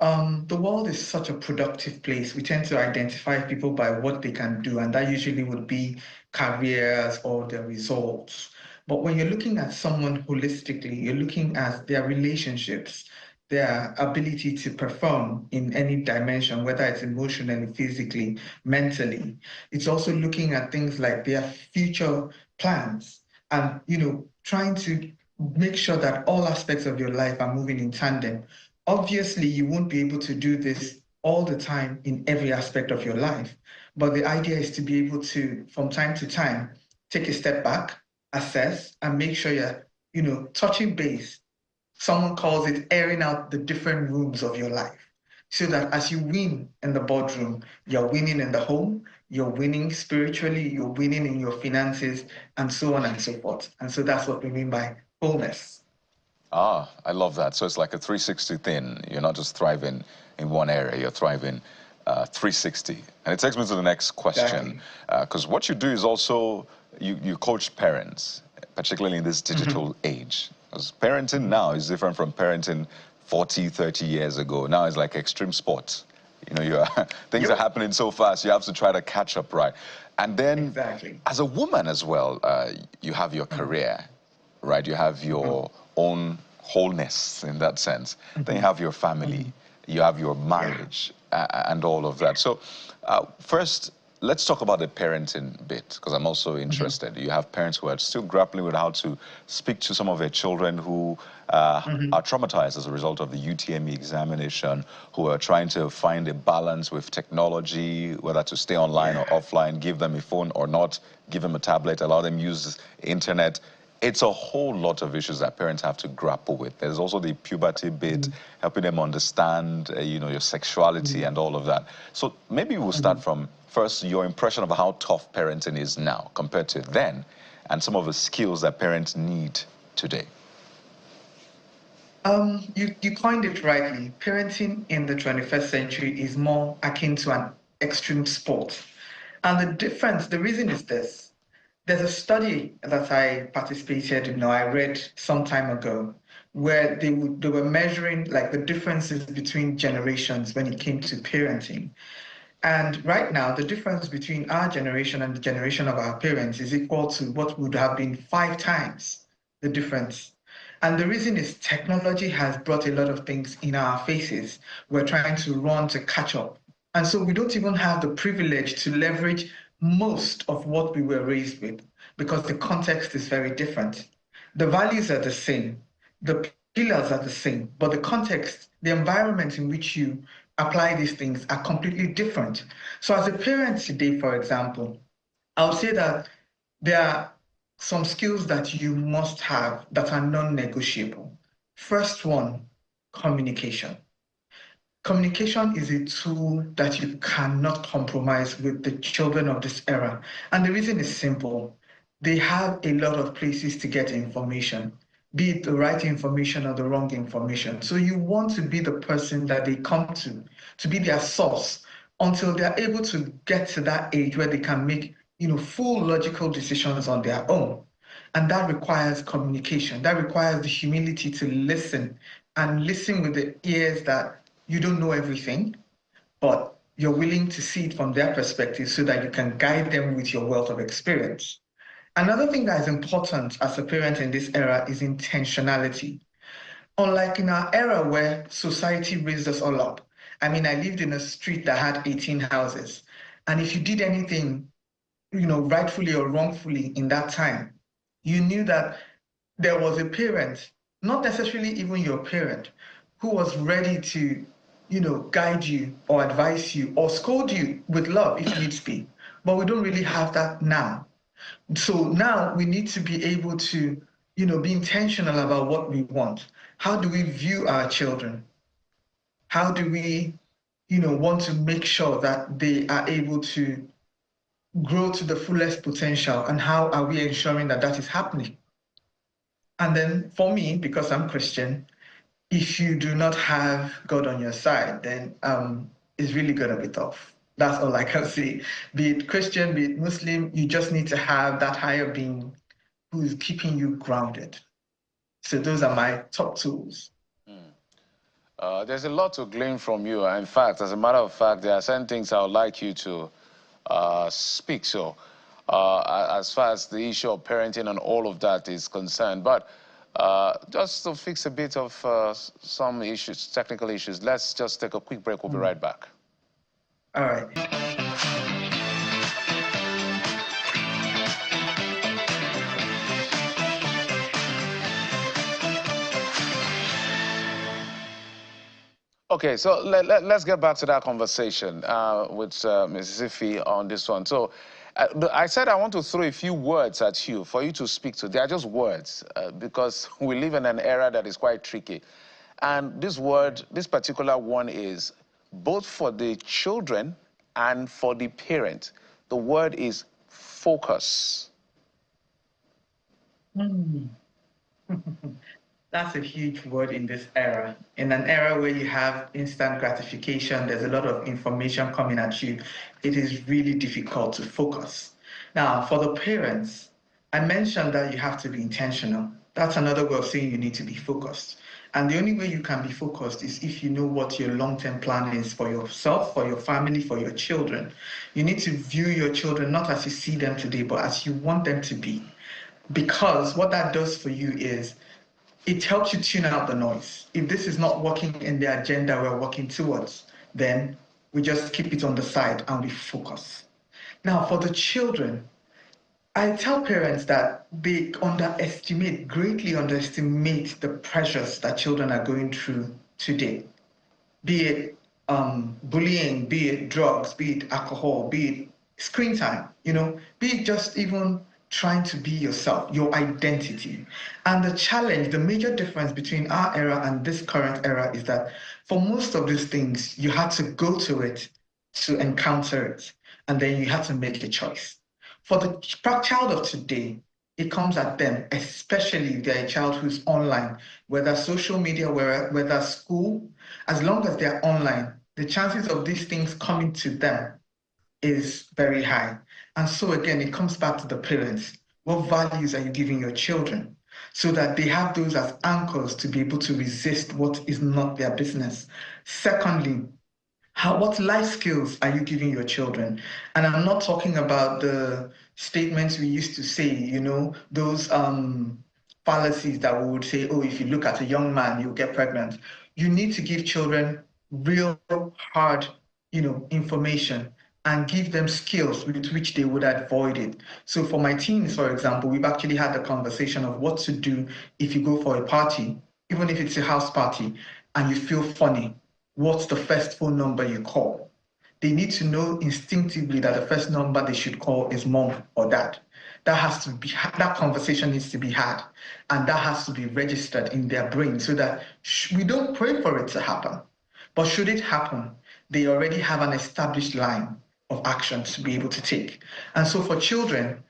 the world is such a productive place. We tend to identify people by what they can do, and that usually would be careers or their results. But when you're looking at someone holistically, you're looking at their relationships, their ability to perform in any dimension, whether it's emotionally, physically, mentally. It's also looking at things like their future plans and, you know, trying to make sure that all aspects of your life are moving in tandem. Obviously, you won't be able to do this all the time in every aspect of your life, but the idea is to be able to, from time to time, take a step back, assess, and make sure you're, you know, touching base. Someone calls it airing out the different rooms of your life, so that as you win in the boardroom, you're winning in the home, you're winning spiritually, you're winning in your finances, and so on and so forth. And so that's what we mean by wholeness. Ah, I love that. So it's like a 360 thing. You're not just thriving in one area, you're thriving 360. And it takes me to the next question, because what you do is also, you coach parents, particularly in this digital age. Because parenting now is different from parenting 40, 30 years ago. Now it's like extreme sports. You know, things are happening so fast, you have to try to catch up, right? And then, as a woman as well, you have your career, right? You have your own wholeness in that sense. Then you have your family, you have your marriage, and all of that. So first, Let's talk about the parenting bit, because I'm also interested. You have parents who are still grappling with how to speak to some of their children who are traumatized as a result of the UTME examination, who are trying to find a balance with technology, whether to stay online or offline, give them a phone or not, give them a tablet, allow them use the internet. It's a whole lot of issues that parents have to grapple with. There's also the puberty bit, helping them understand, you know, your sexuality and all of that. So maybe we'll start from first your impression of how tough parenting is now compared to then, and some of the skills that parents need today. You coined it rightly. Parenting in the 21st century is more akin to an extreme sport. And the difference, the reason is this. There's a study that I participated in, I read some time ago, where they were measuring like the differences between generations when it came to parenting. And right now, the difference between our generation and the generation of our parents is equal to what would have been 5 times the difference. And the reason is technology has brought a lot of things in our faces. We're trying to run to catch up. And so we don't even have the privilege to leverage most of what we were raised with because the context is very different. The values are the same, the pillars are the same, but the context, the environment in which you apply these things are completely different. So as a parent today, for example, I would say that there are some skills that you must have that are non-negotiable. First one, communication. Communication is a tool that you cannot compromise with the children of this era. And the reason is simple. They have a lot of places to get information, be it the right information or the wrong information. So you want to be the person that they come to be their source until they're able to get to that age where they can make, full logical decisions on their own. And that requires communication. That requires the humility to listen and listen with the ears that you don't know everything, but you're willing to see it from their perspective so that you can guide them with your wealth of experience. Another thing that is important as a parent in this era is intentionality. Unlike in our era where society raised us all up, I mean, I lived in a street that had 18 houses. And if you did anything, rightfully or wrongfully in that time, you knew that there was a parent, not necessarily even your parent, who was ready to guide you or advise you or scold you with love if needs be. But we don't really have that now. So now we need to be able to, be intentional about what we want. How do we view our children? How do we, want to make sure that they are able to grow to the fullest potential? And how are we ensuring that that is happening? And then for me, because I'm Christian, if you do not have God on your side, then it's really going to be tough. That's all I can say. Be it Christian, be it Muslim, you just need to have that higher being who is keeping you grounded. So those are my top tools. There's a lot to glean from you. In fact, as a matter of fact, there are certain things I would like you to speak. So as far as the issue of parenting and all of that is concerned. But just to fix a bit of some issues, technical issues, let's just take a quick break. We'll be right back. All right. Okay, so let's get back to that conversation with Mrs. Ife on this one. So I said I want to throw a few words at you for you to speak to. They are just words because we live in an era that is quite tricky. And this particular one is both for the children and for the parent. The word is focus. That's a huge word in this era. In an era where you have instant gratification, there's a lot of information coming at you. It is really difficult to focus. Now, for the parents, I mentioned that you have to be intentional. That's another way of saying you need to be focused. And the only way you can be focused is if you know what your long-term plan is for yourself, for your family, for your children. You need to view your children not as you see them today, but as you want them to be. Because what that does for you is it helps you tune out the noise. If this is not working in the agenda we're working towards, then we just keep it on the side and we focus. Now, for the children, I tell parents that they greatly underestimate the pressures that children are going through today, be it bullying, be it drugs, be it alcohol, be it screen time, be it just even trying to be yourself, your identity. And the challenge, the major difference between our era and this current era is that for most of these things, you had to go to it to encounter it, and then you had to make a choice. For the child of today, it comes at them, especially if they're a child who's online, whether social media, whether school, as long as they're online, the chances of these things coming to them is very high. And so again, it comes back to the parents. What values are you giving your children so that they have those as anchors to be able to resist what is not their business? Secondly, what life skills are you giving your children? And I'm not talking about the statements we used to say, those fallacies that we would say, oh, if you look at a young man, you'll get pregnant. You need to give children real hard, information and give them skills with which they would avoid it. So for my teens, for example, we've actually had the conversation of what to do if you go for a party, even if it's a house party, and you feel funny. What's the first phone number you call? They need to know instinctively that the first number they should call is mom or dad. That conversation needs to be had, and that has to be registered in their brain so that we don't pray for it to happen. But should it happen, they already have an established line of action to be able to take. And so for children,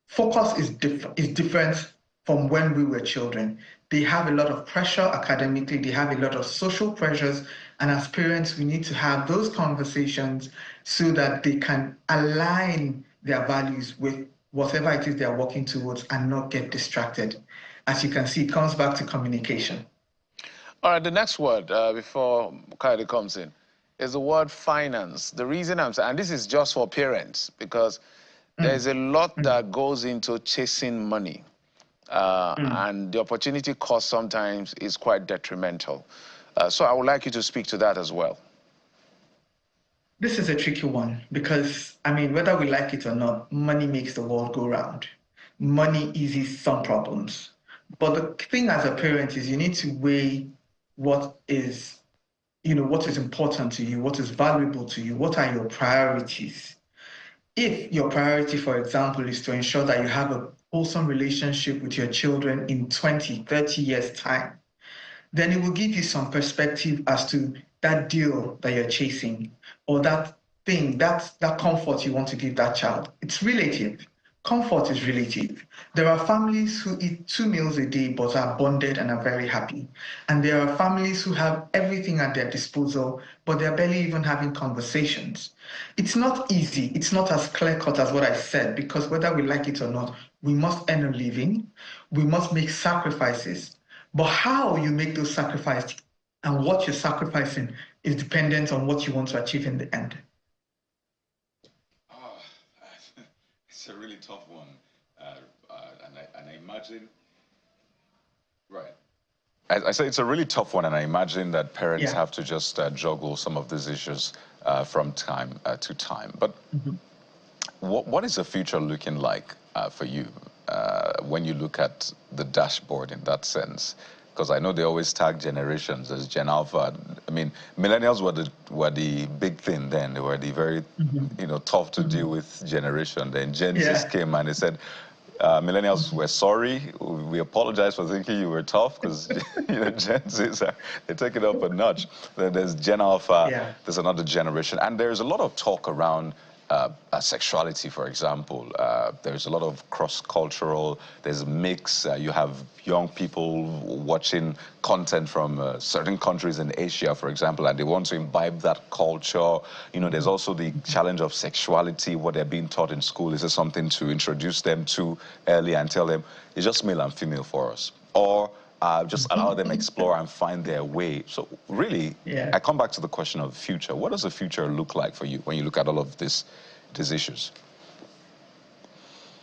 focus is different from when we were children. They have a lot of pressure academically, they have a lot of social pressures, and as parents, we need to have those conversations so that they can align their values with whatever it is they're working towards and not get distracted. As you can see, it comes back to communication. All right, the next word before Kaide comes in is the word finance. The reason I'm saying, and this is just for parents, because there's a lot that goes into chasing money. And the opportunity cost sometimes is quite detrimental. So I would like you to speak to that as well. This is a tricky one because, whether we like it or not, money makes the world go round. Money eases some problems. But the thing as a parent is you need to weigh what is important to you, what is valuable to you, what are your priorities. If your priority, for example, is to ensure that you have a wholesome relationship with your children in 20, 30 years' time, then it will give you some perspective as to that deal that you're chasing or that thing, that comfort you want to give that child. It's relative. Comfort is relative. There are families who eat 2 meals a day but are bonded and are very happy. And there are families who have everything at their disposal, but they're barely even having conversations. It's not easy. It's not as clear-cut as what I said, because whether we like it or not, we must earn a living. We must make sacrifices. But how you make those sacrifices and what you're sacrificing is dependent on what you want to achieve in the end. It's a really tough one, and I imagine, right. I say it's a really tough one, and I imagine that parents have to just juggle some of these issues from time to time. But what is the future looking like for you when you look at the dashboard in that sense? Because I know they always tag generations as Gen Alpha. I mean, millennials were the big thing then. They were the very, tough to deal with generation. Then Gen Z came and they said, millennials were sorry. We apologize for thinking you were tough because Gen Zs they take it up a notch. Then there's Gen Alpha. There's another generation, and there's a lot of talk around sexuality, for example. There's a lot of cross-cultural, there's a mix. You have young people watching content from certain countries in Asia, for example, and they want to imbibe that culture. There's also the challenge of sexuality, what they're being taught in school. Is this something to introduce them to early and tell them, it's just male and female for us? Or just allow them explore and find their way. So really, I come back to the question of the future. What does the future look like for you when you look at all of these issues?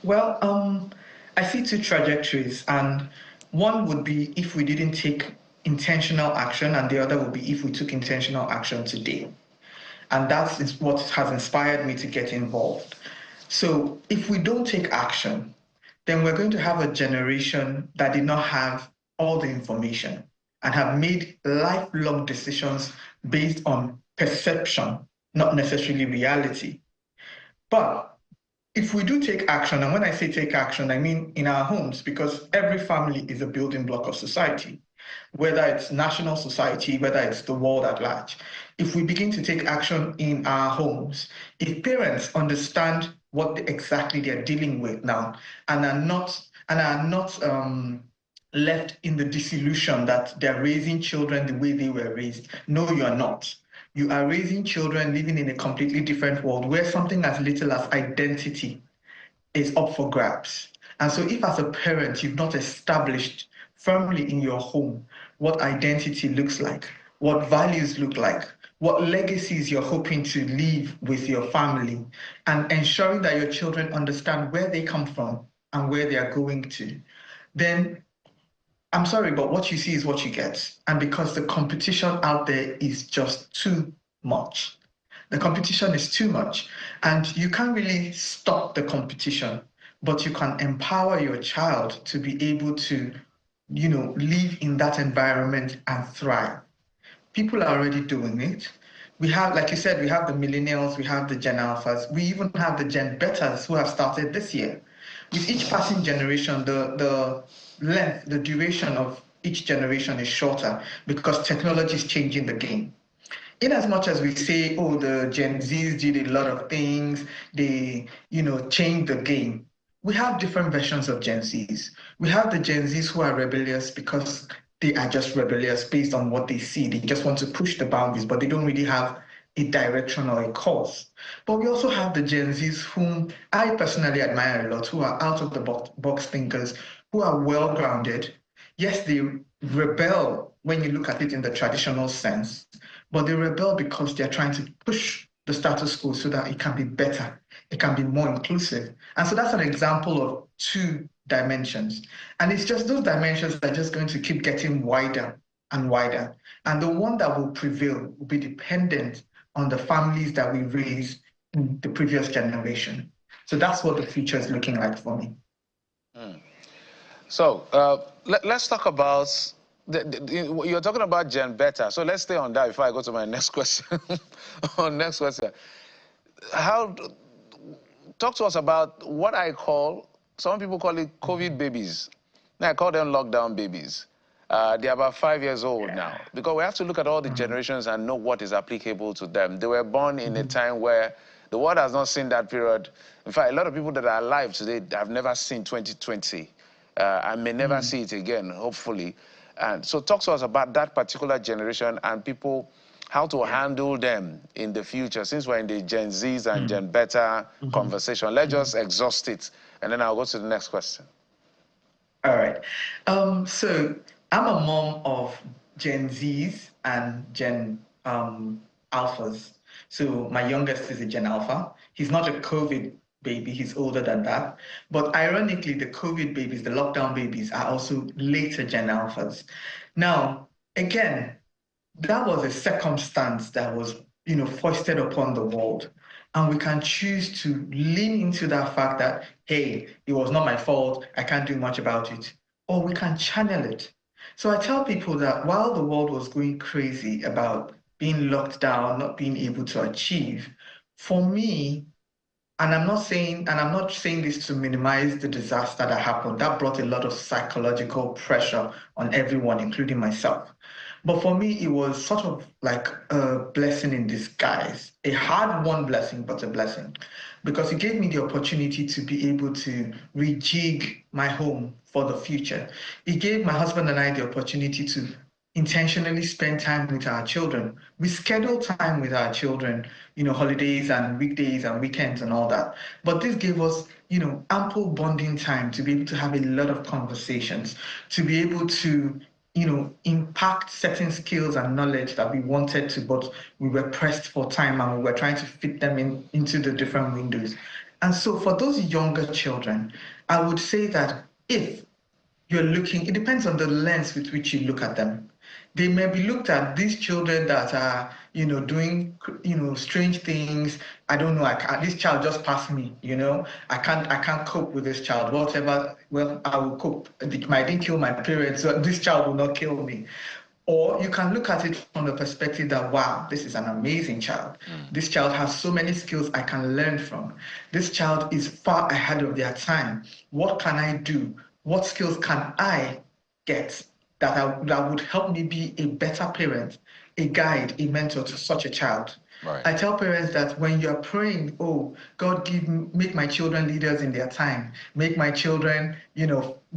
Well, I see 2 trajectories, and one would be if we didn't take intentional action, and the other would be if we took intentional action today. And that is what has inspired me to get involved. So if we don't take action, then we're going to have a generation that did not have all the information and have made lifelong decisions based on perception, not necessarily reality. But if we do take action, and when I say take action, I mean in our homes, because every family is a building block of society, whether it's national society, whether it's the world at large. If we begin to take action in our homes, if parents understand what exactly they're dealing with now and are not left in the disillusion that they're raising children the way they were raised. No, you are not. You are raising children living in a completely different world where something as little as identity is up for grabs. And so if as a parent you've not established firmly in your home what identity looks like, what values look like, what legacies you're hoping to leave with your family, and ensuring that your children understand where they come from and where they are going to, then I'm sorry, but what you see is what you get. And because the competition out there is just too much. The competition is too much. And you can't really stop the competition, but you can empower your child to be able to, live in that environment and thrive. People are already doing it. We have, like you said, we have the millennials, we have the Gen Alphas, we even have the Gen Betas who have started this year. With each passing generation, the length, the duration of each generation is shorter because technology is changing the game. In as much as we say, oh, the Gen Zs did a lot of things, they, changed the game. We have different versions of Gen Zs. We have the Gen Zs who are rebellious because they are just rebellious based on what they see. They just want to push the boundaries, but they don't really have a direction or a cause. But we also have the Gen Zs whom I personally admire a lot, who are out of the box thinkers, who are well-grounded. Yes, they rebel when you look at it in the traditional sense, but they rebel because they're trying to push the status quo so that it can be better, it can be more inclusive. And so that's an example of two dimensions. And it's just those dimensions are just going to keep getting wider and wider. And the one that will prevail will be dependent on the families that we raised in the previous generation. So that's what the future is looking like for me. So let's talk about, you're talking about Gen Beta, so let's stay on that before I go to my next question. Next question. Talk to us about what I call, some people call it COVID babies. Now I call them lockdown babies. They're about 5 years old now, because we have to look at all the generations and know what is applicable to them. They were born in a time where the world has not seen that period. In fact, a lot of people that are alive today have never seen 2020 and may never see it again, hopefully. And so talk to us about that particular generation and people, how to handle them in the future. Since we're in the Gen Zs and Gen Beta conversation, let's just exhaust it, and then I'll go to the next question. All right. So I'm a mom of Gen Zs and Gen Alphas. So my youngest is a Gen Alpha. He's not a COVID baby, he's older than that. But ironically, the COVID babies, the lockdown babies, are also later Gen Alphas. Now, again, that was a circumstance that was, foisted upon the world. And we can choose to lean into that fact that, hey, it was not my fault, I can't do much about it. Or we can channel it. So I tell people that while the world was going crazy about being locked down, not being able to achieve, for me, and I'm not saying this to minimize the disaster that happened. That brought a lot of psychological pressure on everyone, including myself. But for me, it was sort of like a blessing in disguise, a hard-won blessing, but a blessing, because it gave me the opportunity to be able to rejig my home for the future. It gave my husband and I the opportunity to intentionally spend time with our children. We schedule time with our children, holidays and weekdays and weekends and all that. But this gave us, ample bonding time to be able to have a lot of conversations, to be able to, impact certain skills and knowledge that we wanted to, but we were pressed for time and we were trying to fit them into the different windows. And so for those younger children, I would say that if you're looking, it depends on the lens with which you look at them. They may be looked at, these children that are, doing, strange things. I don't know. This child just passed me. I can't cope with this child. Whatever. Well, I will cope. I didn't kill my parents, so this child will not kill me. Or you can look at it from the perspective that, wow, this is an amazing child. This child has so many skills I can learn from. This child is far ahead of their time. What can I do? What skills can I get that would help me be a better parent, a guide, a mentor to such a child? Right. I tell parents that when you're praying, oh, God, make my children leaders in their time, make my children,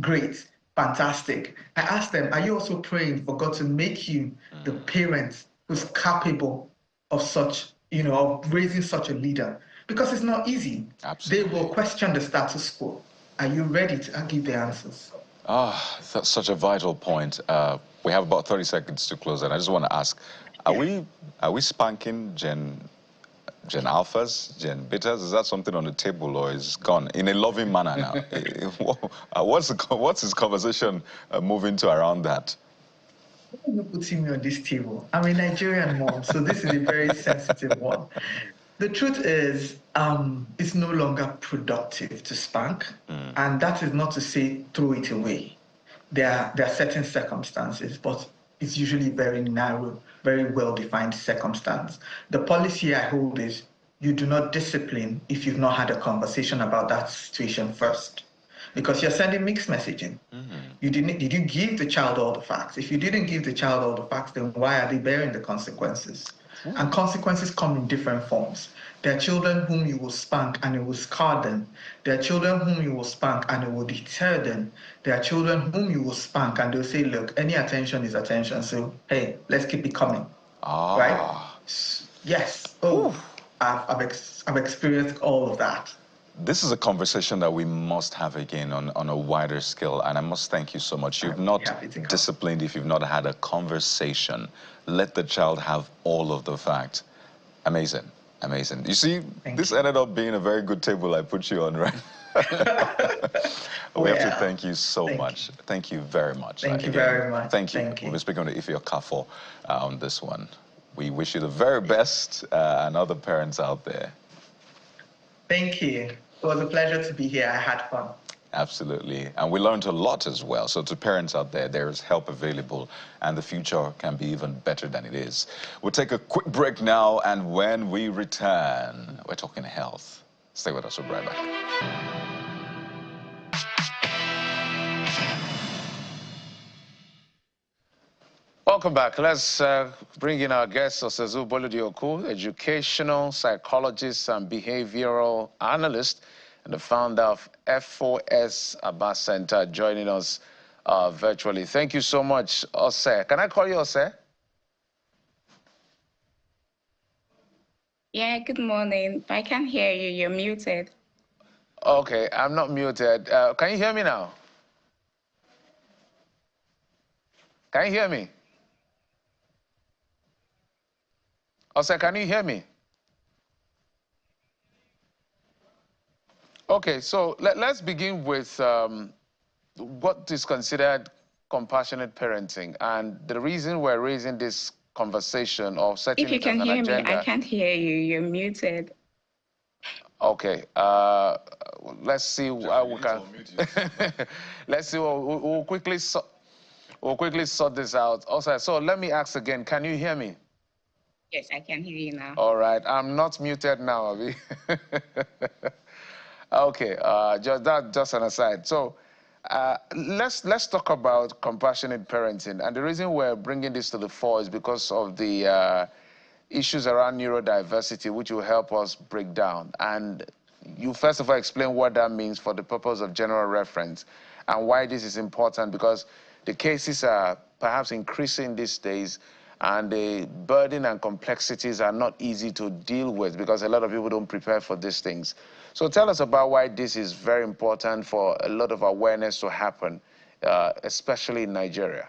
great, fantastic. I ask them, are you also praying for God to make you the parent who's capable of such, of raising such a leader? Because it's not easy. Absolutely. They will question the status quo. Are you ready to give the answers? That's such a vital point. We have about 30 seconds to close, and I just want to ask, are we spanking Gen Alphas, Gen Betas? Is that something on the table, or is it gone in a loving manner now? What's his conversation moving to around that? Why are you putting me on this table? I'm a Nigerian mom, so this is a very sensitive one. The truth is, it's no longer productive to spank, and that is not to say throw it away. There are certain circumstances, but it's usually very narrow, very well-defined circumstance. The policy I hold is you do not discipline if you've not had a conversation about that situation first, because you're sending mixed messaging. Did you give the child all the facts? If you didn't give the child all the facts, then why are they bearing the consequences? And consequences come in different forms. There are children whom you will spank and it will scar them. There are children whom you will spank and it will deter them. There are children whom you will spank and they'll say, look, any attention is attention, so hey, let's keep it coming. Right? Yes. Oh, I've experienced all of that. This is a conversation that we must have again on a wider scale, and I must thank you so much. You've not disciplined if you've not had a conversation. Let the child have all of the facts. Amazing, amazing. You see, this ended up being a very good table I put you on, right? We have to thank you so much. Thank you very much. Thank you very much. Thank you. We'll be speaking to Ifeoma Okafor on this one. We wish you the very best and other parents out there. Thank you. It was a pleasure to be here. I had fun. Absolutely. And we learned a lot as well. So to parents out there, there is help available, and the future can be even better than it is. We'll take a quick break now, and when we return, we're talking health. Stay with us. We'll be right back. Welcome back. Let's bring in our guest, Osezu Boludioku, educational psychologist and behavioral analyst, and the founder of F4S Aba Center, joining us virtually. Thank you so much, Ose. Can I call you Ose? Yeah, good morning. I can't hear you. You're muted. Okay, I'm not muted. Can you hear me now? Can you hear me? Ose, can you hear me? Okay, so let's begin with what is considered compassionate parenting. And the reason we're raising this conversation or setting If you can hear me, I can't hear you. You're muted. Okay, let's see how we can. Let's see. We'll quickly sort this out. Also, so let me ask again. Can you hear me? Yes, I can hear you now. All right, I'm not muted now, Abby. Okay, just an aside. So let's talk about compassionate parenting. And the reason we're bringing this to the fore is because of the issues around neurodiversity, which will help us break down. And you first of all explain what that means for the purpose of general reference and why this is important, because the cases are perhaps increasing these days, and the burden and complexities are not easy to deal with because a lot of people don't prepare for these things. So tell us about why this is very important for a lot of awareness to happen, especially in Nigeria.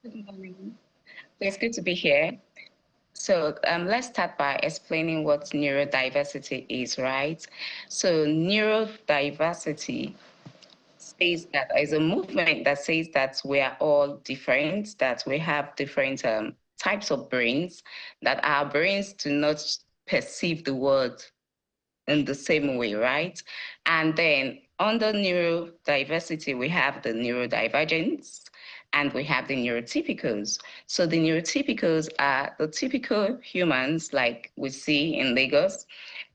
Good morning. It's good to be here. So let's start by explaining what neurodiversity is, right? So neurodiversity says that is a movement that says that we are all different, that we have different types of brains, that our brains do not perceive the world in the same way, right? And then under neurodiversity, we have the neurodivergents and we have the neurotypicals. So the neurotypicals are the typical humans like we see in Lagos,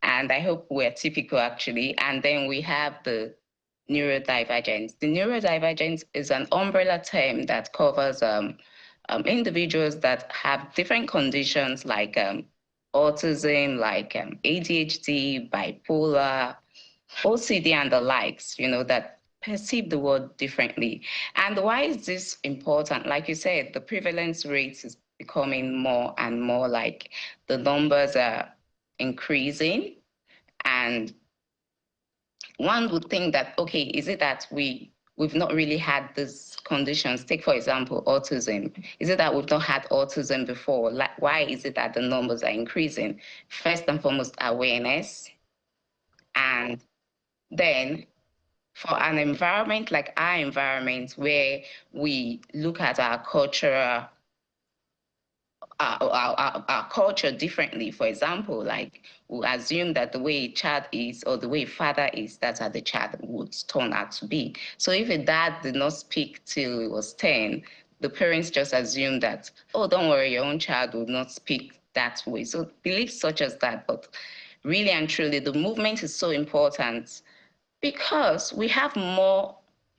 and I hope we're typical actually. And then we have the neurodivergence. The neurodivergence is an umbrella term that covers individuals that have different conditions like autism, like ADHD, bipolar, OCD, and the likes, that perceive the world differently. And why is this important? Like you said, the prevalence rate is becoming more and more, like the numbers are increasing. And one would think that, okay, is it that we've not really had these conditions? Take, for example, autism. Is it that we've not had autism before? Like, why is it that the numbers are increasing? First and foremost, awareness. And then for an environment like our environment, where we look at our cultural our culture differently. For example, like we assume that the way a child is or the way a father is, that's how the child would turn out to be. So if a dad did not speak till he was 10, the parents just assume that, oh, don't worry, your own child will not speak that way. So beliefs such as that. But really and truly, the movement is so important because we have more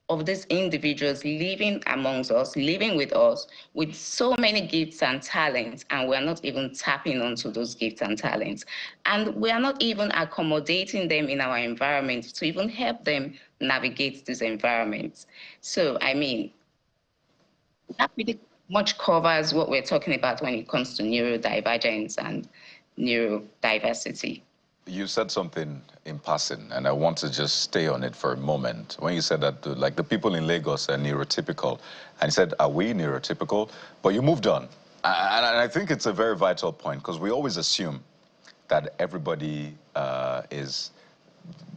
of these individuals living amongst us, living with us, with so many gifts and talents, and we're not even tapping onto those gifts and talents. And we are not even accommodating them in our environment to even help them navigate these environments. So, I mean, that pretty much covers what we're talking about when it comes to neurodivergence and neurodiversity. You said something in passing, and I want to just stay on it for a moment. When you said that, like, the people in Lagos are neurotypical, and you said, are we neurotypical? But you moved on. And I think it's a very vital point, because we always assume that everybody is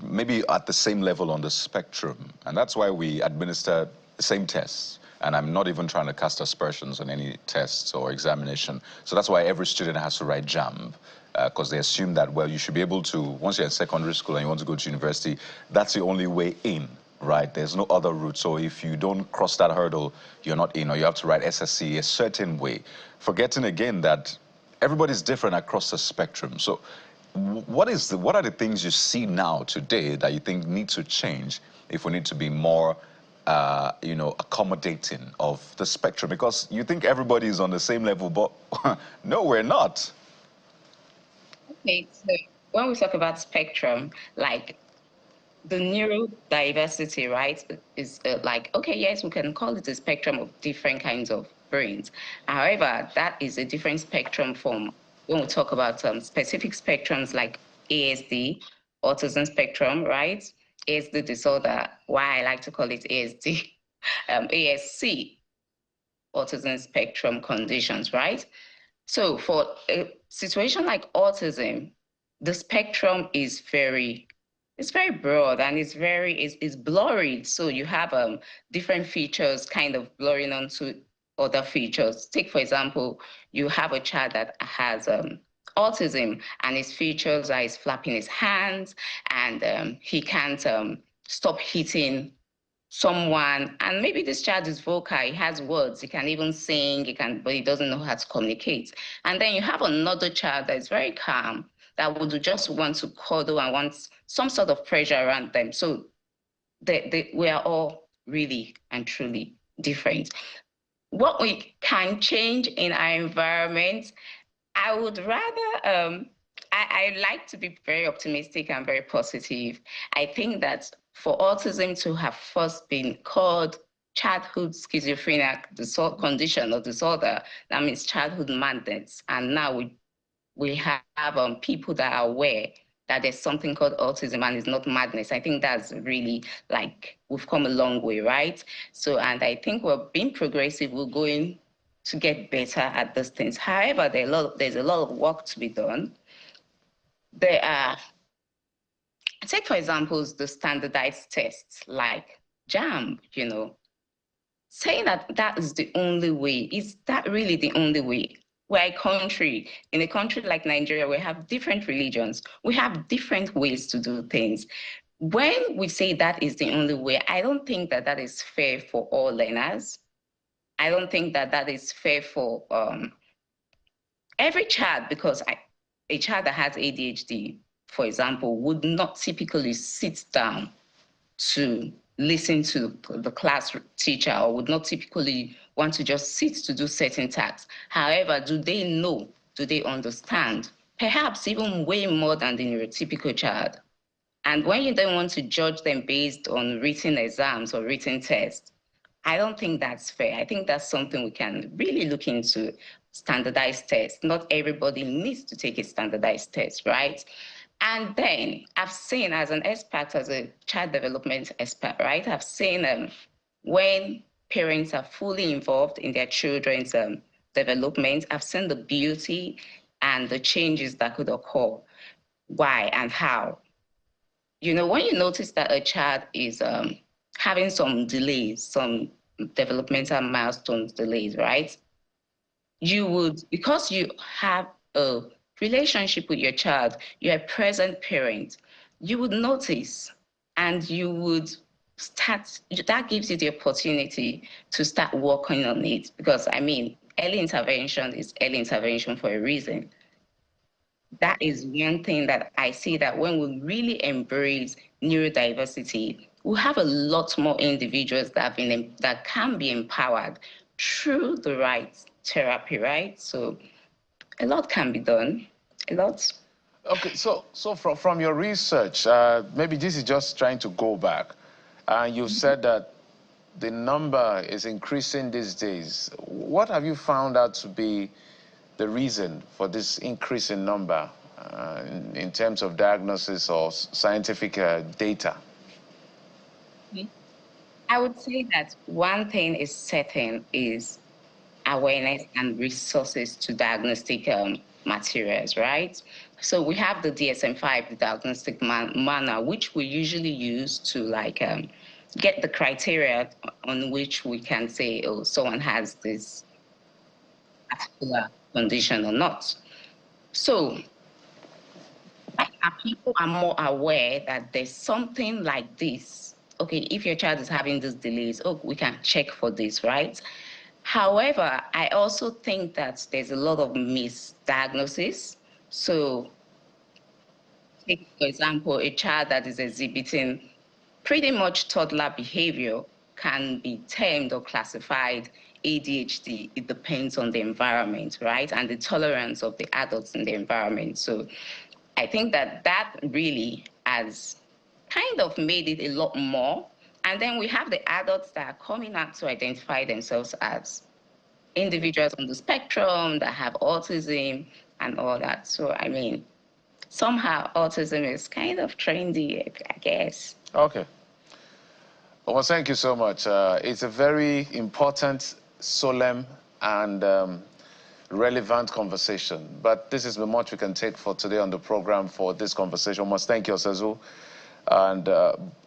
maybe at the same level on the spectrum. And that's why we administer the same tests. And I'm not even trying to cast aspersions on any tests or examination. So that's why every student has to write JAMB. Because they assume that, well, you should be able to, once you're in secondary school and you want to go to university, that's the only way in, right? There's no other route. So if you don't cross that hurdle, you're not in, or you have to write SSC a certain way. Forgetting again that everybody's different across the spectrum. So what are the things you see now today that you think need to change if we need to be more accommodating of the spectrum? Because you think everybody is on the same level, but no, we're not. Okay, so when we talk about spectrum, like the neurodiversity, right, is like, okay, yes, we can call it a spectrum of different kinds of brains. However, that is a different spectrum from when we talk about specific spectrums like ASD, autism spectrum, right? ASD disorder, why I like to call it ASD, ASC, autism spectrum conditions, right? So for a situation like autism, the spectrum is very broad, and it's blurry. So you have different features kind of blurring onto other features. Take, for example, you have a child that has autism, and his features are he's flapping his hands, and he can't stop hitting someone, and maybe this child is vocal, he has words, he can even sing, but he doesn't know how to communicate. And then you have another child that is very calm, that would just want to cuddle and wants some sort of pressure around them. So we are all really and truly different. What we can change in our environment, I would rather, I like to be very optimistic and very positive. I think that for autism to have first been called childhood schizophrenic condition or disorder, that means childhood madness. And now we have people that are aware that there's something called autism and it's not madness. I think that's really, like, we've come a long way, right? So, and I think we're being progressive, we're going to get better at those things. However, there's a lot of work to be done. There are, take for example, the standardized tests like JAMB, saying that that is the only way. Is that really the only way? We're a country. In a country like Nigeria, we have different religions. We have different ways to do things. When we say that is the only way, I don't think that that is fair for all learners. I don't think that that is fair for every child, because a child that has ADHD, for example, would not typically sit down to listen to the class teacher, or would not typically want to just sit to do certain tasks. However, do they know? Do they understand? Perhaps even way more than the neurotypical child. And when you don't want to judge them based on written exams or written tests, I don't think that's fair. I think that's something we can really look into, standardized tests. Not everybody needs to take a standardized test, right? And then I've seen, as an expert, as a child development expert, right? I've seen when parents are fully involved in their children's development, I've seen the beauty and the changes that could occur. Why and how? You know, when you notice that a child is having some delays, some developmental milestones delays, right? You would, because you have a relationship with your child, you're a present parent, you would notice, and you would start, that gives you the opportunity to start working on it. Because I mean, early intervention is early intervention for a reason. That is one thing that I see, that when we really embrace neurodiversity, we have a lot more individuals that that can be empowered through the right therapy, right? So a lot can be done, a lot. Okay, so from your research, maybe this is just trying to go back. You said that the number is increasing these days. What have you found out to be the reason for this increase in number in terms of diagnosis or scientific data? I would say that one thing is certain is awareness and resources to diagnostic materials, right? So we have the DSM-5, the diagnostic manual, which we usually use to like get the criteria on which we can say, oh, someone has this particular condition or not. So people are more aware that there's something like this. Okay, if your child is having these delays, oh, we can check for this, right? However, I also think that there's a lot of misdiagnosis. So, take, for example, a child that is exhibiting pretty much toddler behavior can be termed or classified ADHD. It depends on the environment, right? And the tolerance of the adults in the environment. So I think that that really has kind of made it a lot more. And then we have the adults that are coming out to identify themselves as individuals on the spectrum that have autism and all that. So, I mean, somehow autism is kind of trendy, I guess. Okay. Well, thank you so much. It's a very important, solemn, and relevant conversation. But this is the much we can take for today on the program for this conversation. I must thank you, Osazu. And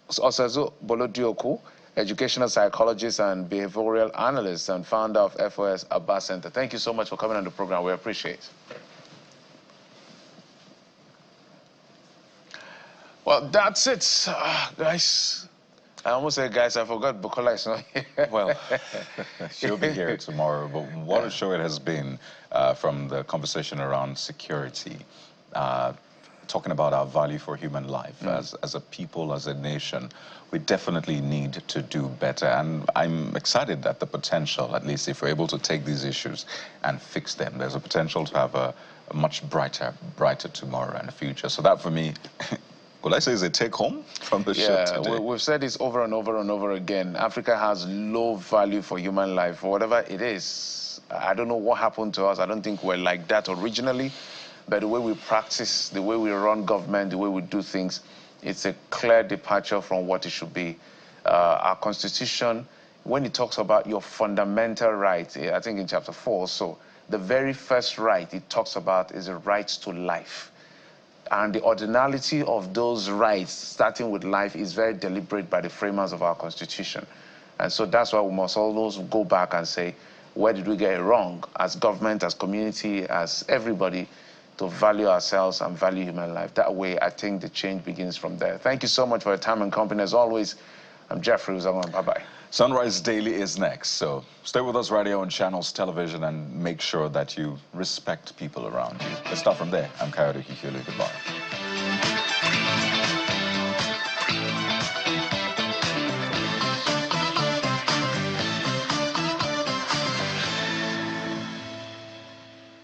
Osazu Bolodioku, educational psychologist and behavioral analyst and founder of FOS Abba Center. Thank you so much for coming on the program. We appreciate it. Well, that's it, guys. I almost said, guys, I forgot Bukola is not here. Well, she'll be here tomorrow, but what a show it has been from the conversation around security, talking about our value for human life as a people, as a nation. We definitely need to do better, and I'm excited at the potential, at least if we're able to take these issues and fix them. There's a potential to have a much brighter tomorrow and a future. So that, for me, will I say, is a take home from the show today? Yeah, we've said this over and over and over again. Africa has low value for human life, for whatever it is. I don't know what happened to us. I don't think we're like that originally. But the way we practice, the way we run government, the way we do things, it's a clear departure from what it should be. Our Constitution, when it talks about your fundamental rights, I think in chapter 4, so the very first right it talks about is the right to life. And the ordinality of those rights, starting with life, is very deliberate by the framers of our Constitution. And so that's why we must always go back and say, where did we get it wrong as government, as community, as everybody, to value ourselves and value human life. That way, I think the change begins from there. Thank you so much for your time and company. As always, I'm Jeffrey Uzama. Bye-bye. Sunrise Daily is next, so stay with us right here on Channels Television and make sure that you respect people around you. Let's start from there. I'm Coyote Kikiolu. Goodbye.